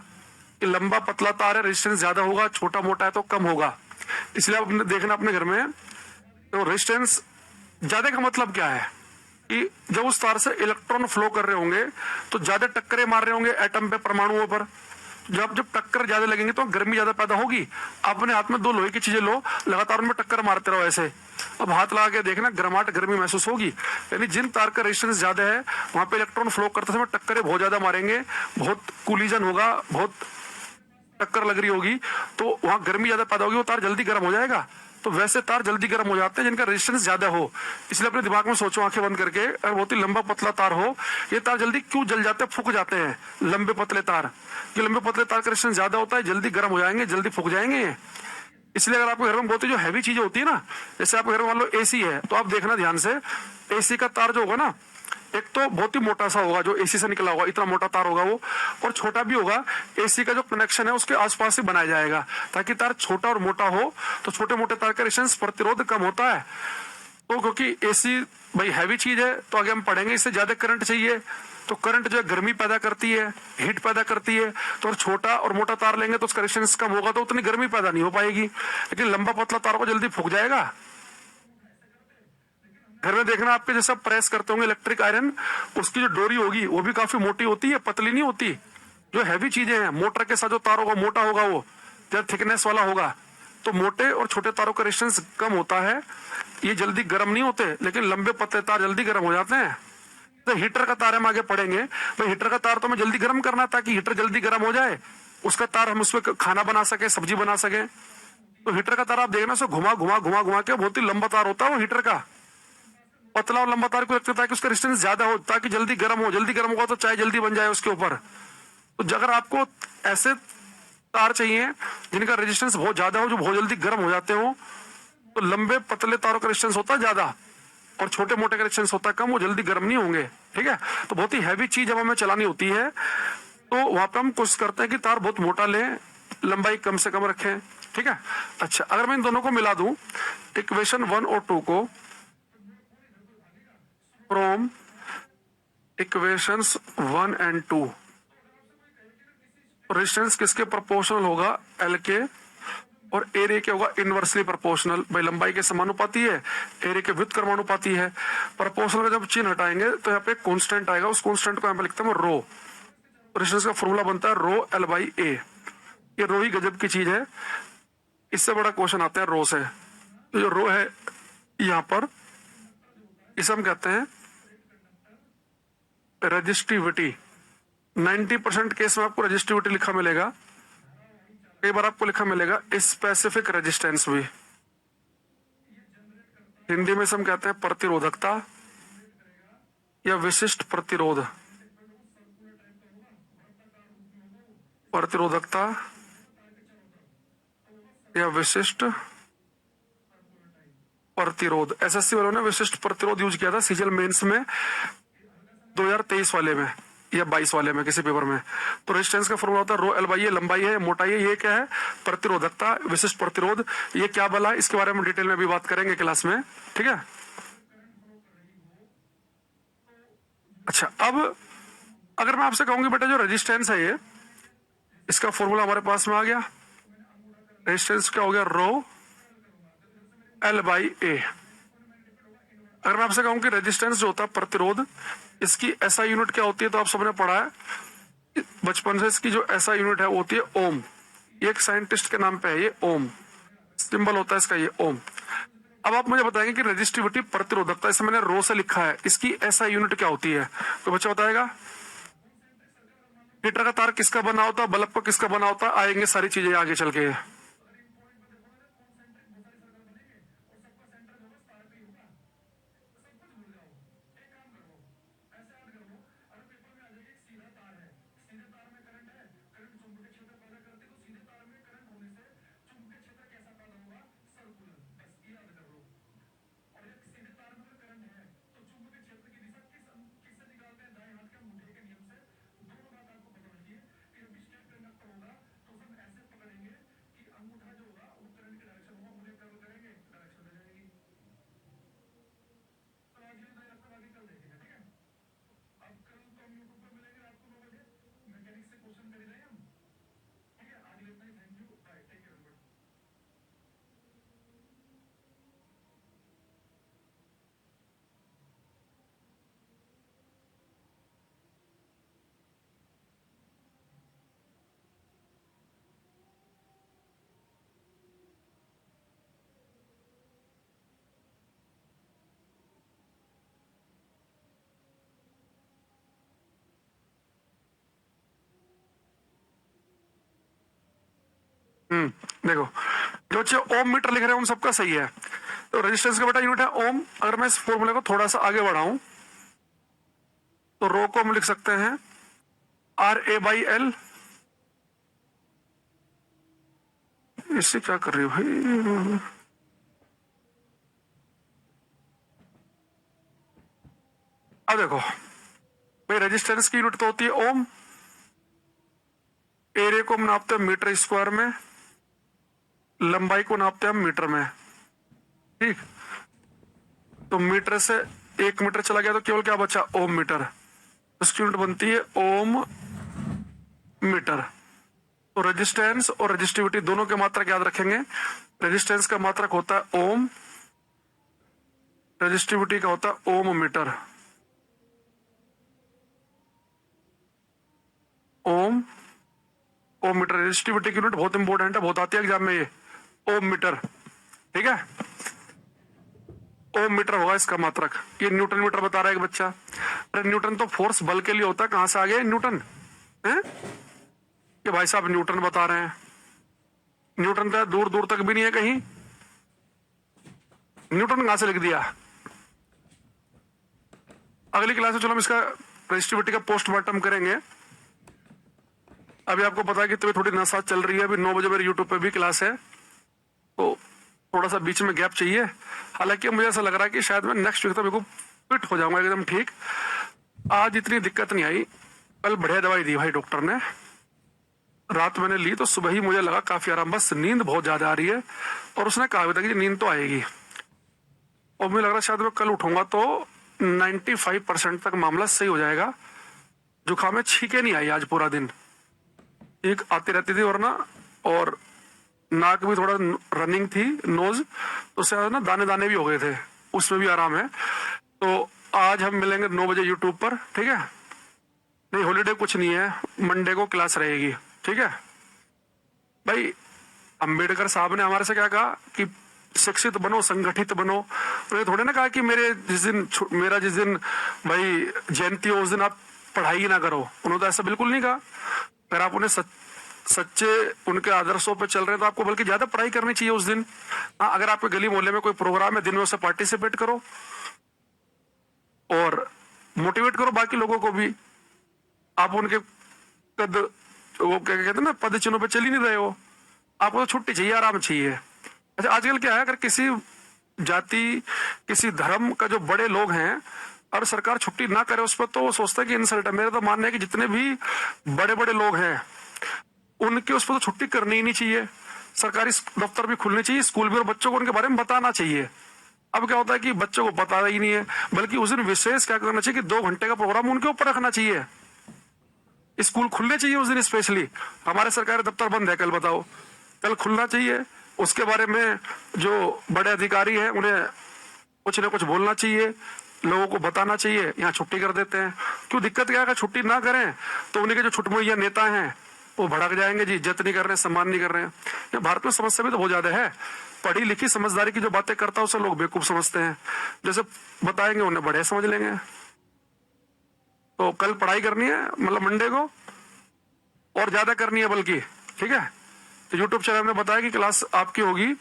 कि लंबा पतला तार है, रेजिस्टेंस ज्यादा होगा, छोटा मोटा है तो कम होगा। इसलिए आप देखना अपने घर में, तो रेजिस्टेंस ज्यादा का मतलब क्या है कि जब उस तार से इलेक्ट्रॉन फ्लो कर रहे होंगे तो ज्यादा टक्करें मार रहे होंगे एटम पे, परमाणुओं पर। जब टक्कर ज्यादा लगेंगे तो गर्मी ज्यादा पैदा होगी। अपने हाथ में दो लोहे की चीजें लो, लगातार उनमें टक्कर मारते रहो ऐसे, अब हाथ लगा के देखना गर्मी महसूस होगी। यानी जिन तार का रेजिस्टेंस ज्यादा है वहां पे इलेक्ट्रॉन फ्लो करते समय टक्करें बहुत ज्यादा मारेंगे, बहुत कोलिजन होगा, बहुत टक्कर लग रही होगी, तो वहां गर्मी ज्यादा पैदा होगी, वो तार जल्दी गर्म हो जाएगा। तो वैसे तार जल्दी गर्म हो जाते हैं जिनका रेजिस्टेंस ज्यादा हो। इसलिए अपने दिमाग में सोचो, आंखें बंद करके, अगर बहुत ही लंबा पतला तार हो, ये तार जल्दी क्यों जल जाते हैं, फूक जाते हैं लंबे पतले तार? ये लंबे पतले तार का रेजिस्टेंस ज्यादा होता है, जल्दी गर्म हो जाएंगे, जल्दी फूक जाएंगे ये। इसलिए अगर आपके घर में बहुत ही जो हैवी चीजें होती है ना, जैसे आपके घर में मान लो एसी है, तो आप देखना ध्यान से, एसी का तार जो होगा ना, एक तो बहुत ही मोटा सा होगा जो एसी से निकला होगा, इतना मोटा तार होगा वो, और छोटा भी होगा। एसी का जो कनेक्शन है उसके आसपास ही बनाया जाएगा, ताकि तार छोटा और मोटा हो, तो छोटे मोटे तार का रेजिस्टेंस प्रतिरोध कम होता है। तो क्योंकि एसी भाई हैवी चीज है, तो आगे हम पढ़ेंगे इससे ज्यादा करंट चाहिए, तो करंट जो है गर्मी पैदा करती है, हीट पैदा करती है। तो छोटा और मोटा तार लेंगे तो उसका रेजिस्टेंस कम होगा, तो उतनी गर्मी पैदा नहीं हो पाएगी। लेकिन लंबा पतला तार को जल्दी फूक जाएगा। घर में देखना आपके जैसा प्रेस करते होंगे इलेक्ट्रिक आयरन, उसकी जो डोरी होगी वो भी काफी मोटी होती है, पतली नहीं होती। जो हैवी चीजें हैं, मोटर के साथ जो तार होगा मोटा होगा, वो जब थिकनेस वाला होगा, तो मोटे और छोटे तारों का रेजिस्टेंस कम होता है, ये जल्दी गर्म नहीं होते। लेकिन लंबे पतले तार जल्दी गर्म हो जाते हैं। तो हीटर का तार हम आगे पढ़ेंगे, तो हीटर का तार तो हमें जल्दी गर्म करना है ताकि हीटर जल्दी गर्म हो जाए, उसका तार हम उसमें खाना बना सके, सब्जी बना सके। तो हीटर का तार आप देखना, सो घुमा घुमा घुमा घुमा के बहुत ही लंबा तार होता है वो हीटर का। पतला और लंबा तार को रखते ताकि उसका रेजिस्टेंस ज्यादा हो, ताकि जल्दी गर्म हो, जल्दी गर्म होगा तो चाय जल्दी बन जाए उसके ऊपर। तो अगर आपको ऐसे तार चाहिए जिनका रेजिस्टेंस बहुत ज्यादा हो, जो बहुत जल्दी गर्म हो जाते हो, तो लंबे पतले तारों का रेजिस्टेंस होता है ज्यादा और छोटे मोटे का रेजिस्टेंस होता है कम, वो जल्दी गर्म नहीं होंगे। ठीक है, तो बहुत ही हैवी चीज जब हमें चलानी होती है तो वहां पे हम कोशिश करते हैं कि तार बहुत मोटा लें, लंबाई कम से कम रखें। ठीक है, अच्छा अगर मैं इन दोनों को मिला दूं, इक्वेशन 1 और 2 को, फ्रॉम इक्वेशंस 1 एंड 2, रेजिस्टेंस किसके प्रोपोर्शनल होगा, एल के, और एरिया क्या होगा, इनवर्सली प्रोपोर्शनल। भाई लंबाई के समानुपाती है, एरिया के व्युत्क्रमानुपाती है। प्रोपोर्शनल का जब चिन्ह हटाएंगे तो यहाँ पे कांस्टेंट आएगा, उस कांस्टेंट को यहाँ पे लिखते हैं रो। रेजिस्टेंस का फॉर्मूला बनता है रो एल बाई ए। ये रो ही गजब की चीज है, इससे बड़ा क्वेश्चन आता है रो से। तो जो रो है यहाँ पर, इसे हम कहते हैं रजिस्टिविटी। 90% केस में आपको रजिस्टिविटी लिखा मिलेगा, कई बार आपको लिखा मिलेगा स्पेसिफिक रेजिस्टेंस भी। हिंदी में हम कहते हैं प्रतिरोधकता या विशिष्ट प्रतिरोध। प्रतिरोधकता या विशिष्ट प्रतिरोध, एसएससी वालों ने विशिष्ट प्रतिरोध यूज किया था सीजीएल मेंस में 2023 वाले में या 22 वाले में, किसी पेपर में। तो रेजिस्टेंस का फॉर्मूला होता है रो एल बाई, ये लंबाई है, मोटाई है, ये क्या है, प्रतिरोधकता, विशिष्ट प्रतिरोध। ये क्या बला है इसके बारे में डिटेल में भी बात करेंगे क्लास में। ठीक है, अच्छा अब अगर मैं आपसे कहूंगी बेटा जो रेजिस्टेंस है ये, इसका फॉर्मूला हमारे पास में आ गया, रेजिस्टेंस क्या हो गया, रो एल बाई ए। अगर मैं आपसे कहूं कि रेजिस्टेंस जो होता है प्रतिरोध, इसकी ऐसा यूनिट क्या होती है, तो आप सबने पढ़ा है बचपन से, इसकी जो ऐसा यूनिट है वो होती है ओम। ये एक साइंटिस्ट के नाम पे है, ये ओम सिंबल होता है इसका, ये ओम। अब आप मुझे बताएंगे कि रेजिस्टिविटी प्रतिरोधकता, इसे मैंने रो से लिखा है, इसकी ऐसा यूनिट क्या होती है, तो बच्चा बताएगा। हीटर का तार किसका बना होता है, बल्ब का किसका बना होता है, आएंगे सारी चीजें आगे चल के। देखो जो बच्चे ओम मीटर लिख रहे हैं उन सबका सही है। तो रेजिस्टेंस का बेटा यूनिट है ओम। अगर मैं इस फॉर्मूले को थोड़ा सा आगे बढ़ाऊं तो रो को हम लिख सकते हैं आर ए बाई एल। इससे क्या कर रही हो भाई, अब देखो भाई रेजिस्टेंस की यूनिट तो होती है ओम, एरिया को हम नापते हैं मीटर स्क्वायर में, लंबाई को नापते हैं हम मीटर में। ठीक, तो मीटर से 1 मीटर चला गया तो केवल क्या बचा, ओम मीटर। उसकी यूनिट बनती है ओम मीटर। तो रेजिस्टेंस और रेजिस्टिविटी दोनों के मात्रक याद रखेंगे। रेजिस्टेंस का मात्रक होता है ओम, रेजिस्टिविटी का होता है ओम metre. Om Om metre, resistivity की यूनिट बहुत इंपॉर्टेंट है, बहुत आती है एग्जाम में ये, ओम मीटर। ठीक है, ओम मीटर होगा इसका मात्रक। ये न्यूटन मीटर बता रहा है एक बच्चा। अरे न्यूटन तो फोर्स बल के लिए होता है, कहां से आ गया न्यूटन है? ये भाई साहब न्यूटन बता रहे हैं, न्यूटन का दूर दूर तक भी नहीं है कहीं। न्यूटन कहां से लिख दिया। अगली क्लास में चलो हम इसका रेजिस्टिविटी का पोस्टमार्टम करेंगे। अभी आपको पता है कि तभी थोड़ी नसाज चल रही है। अभी 9 बजे मेरे यूट्यूब पे भी क्लास है, तो थोड़ा सा बीच में गैप चाहिए। हालांकि मुझे ऐसा लग रहा है कि शायद मैं नेक्स्ट वीक तक मेरे को फिट हो जाऊंगा एकदम ठीक। आज इतनी दिक्कत नहीं आई, कल बढ़िया दवाई दी भाई डॉक्टर ने, रात मैंने ली तो सुबह ही मुझे लगा काफी आराम, बस नींद बहुत ज्यादा आ रही है। और उसने कहा भी था कि नींद तो आएगी, और मुझे लग रहा है शायद मैं कल उठूंगा तो 95% तक मामला सही हो जाएगा। जुकाम में छींके नहीं आई आज पूरा दिन, एक आती रहती थी वरना, और नाक भी थोड़ा रनिंग थी, नोज तो उससे ना दाने दाने भी हो गए थे, उसमें भी आराम है। तो आज हम मिलेंगे 9 बजे यूट्यूब पर, ठीक है। नहीं हॉलीडे कुछ नहीं है, मंडे को क्लास रहेगी, ठीक है भाई। अंबेडकर साहब ने हमारे से क्या कहा कि शिक्षित बनो, संगठित बनो। उन्होंने थोड़े ना कहा कि मेरा जिस दिन भाई जयंती हो उस दिन आप पढ़ाई ना करो। उन्होंने तो ऐसा बिल्कुल नहीं कहा। अगर आप उन्हें सच्चे उनके आदर्शों पे चल रहे हैं तो आपको बल्कि ज्यादा पढ़ाई करनी चाहिए उस दिन। हाँ, अगर आपके गली मोहल्ले में कोई प्रोग्राम है दिन में उसे पार्टिसिपेट करो और मोटिवेट करो बाकी लोगों को भी। आप उनके कद वो क्या कहते हैं ना, पद चिन्हों पे चल ही नहीं रहे हो। आपको तो छुट्टी चाहिए, आराम चाहिए। अच्छा आजकल क्या है, अगर किसी जाति किसी धर्म का जो बड़े लोग हैं और सरकार छुट्टी ना करे उस पर, तो वो सोचता है कि इंसल्ट है। मेरा तो मानना है कि जितने भी बड़े बड़े लोग हैं उनके उस पर तो छुट्टी करनी ही नहीं चाहिए। सरकारी दफ्तर भी खुलने चाहिए, स्कूल भी, और बच्चों को उनके बारे में बताना चाहिए। अब क्या होता है कि बच्चों को पता ही नहीं है, बल्कि उस दिन विशेष क्या करना चाहिए कि 2 घंटे का प्रोग्राम उनके ऊपर रखना चाहिए। स्कूल खुलने चाहिए उस दिन स्पेशली। हमारे सरकारी दफ्तर बंद है, कल बताओ, कल खुलना चाहिए। उसके बारे में जो बड़े अधिकारी हैं उन्हें कुछ न कुछ बोलना चाहिए, लोगों को बताना चाहिए। यहाँ छुट्टी कर देते हैं, क्यों दिक्कत क्या है। छुट्टी ना करें तो उन्हीं के जो छुटमुइया नेता हैं वो भड़क जाएंगे जी, इज्जत नहीं कर रहे हैं, सम्मान नहीं कर रहे हैं। ये भारत में समस्या भी तो बहुत ज्यादा है। पढ़ी लिखी समझदारी की जो बातें करता है उसे लोग बेवकूफ समझते हैं, जैसे बताएंगे उन्हें बड़े समझ लेंगे। तो कल पढ़ाई करनी है, मतलब मंडे को, और ज्यादा करनी है बल्कि, ठीक है। तो यूट्यूब चैनल में बताया कि क्लास आपकी होगी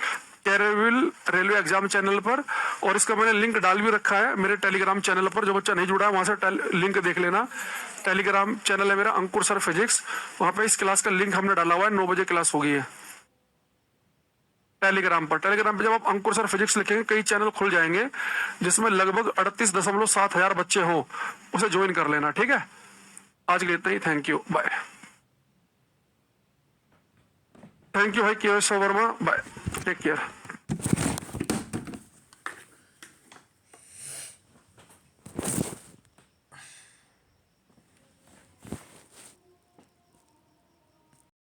कैरेविल रेलवे एग्जाम चैनल पर, और इसका मैंने लिंक डाल भी रखा है मेरे टेलीग्राम चैनल पर। जो बच्चा नहीं जुड़ा है वहां से लिंक देख लेना। टेलीग्राम चैनल है मेरा अंकुर सर फिजिक्स, वहां पे इस क्लास का लिंक हमने डाला हुआ है। 9 बजे क्लास होगी है टेलीग्राम पर। टेलीग्राम पे जब आप अंकुर सर फिजिक्स लिखेंगे कई चैनल खुल जाएंगे जिसमें लगभग 38.7 हजार बच्चे हों, उसे ज्वाइन कर लेना, ठीक है। आज के लिए इतना ही, thank you, bye. Thank you भाई Keshav Verma, bye, take care.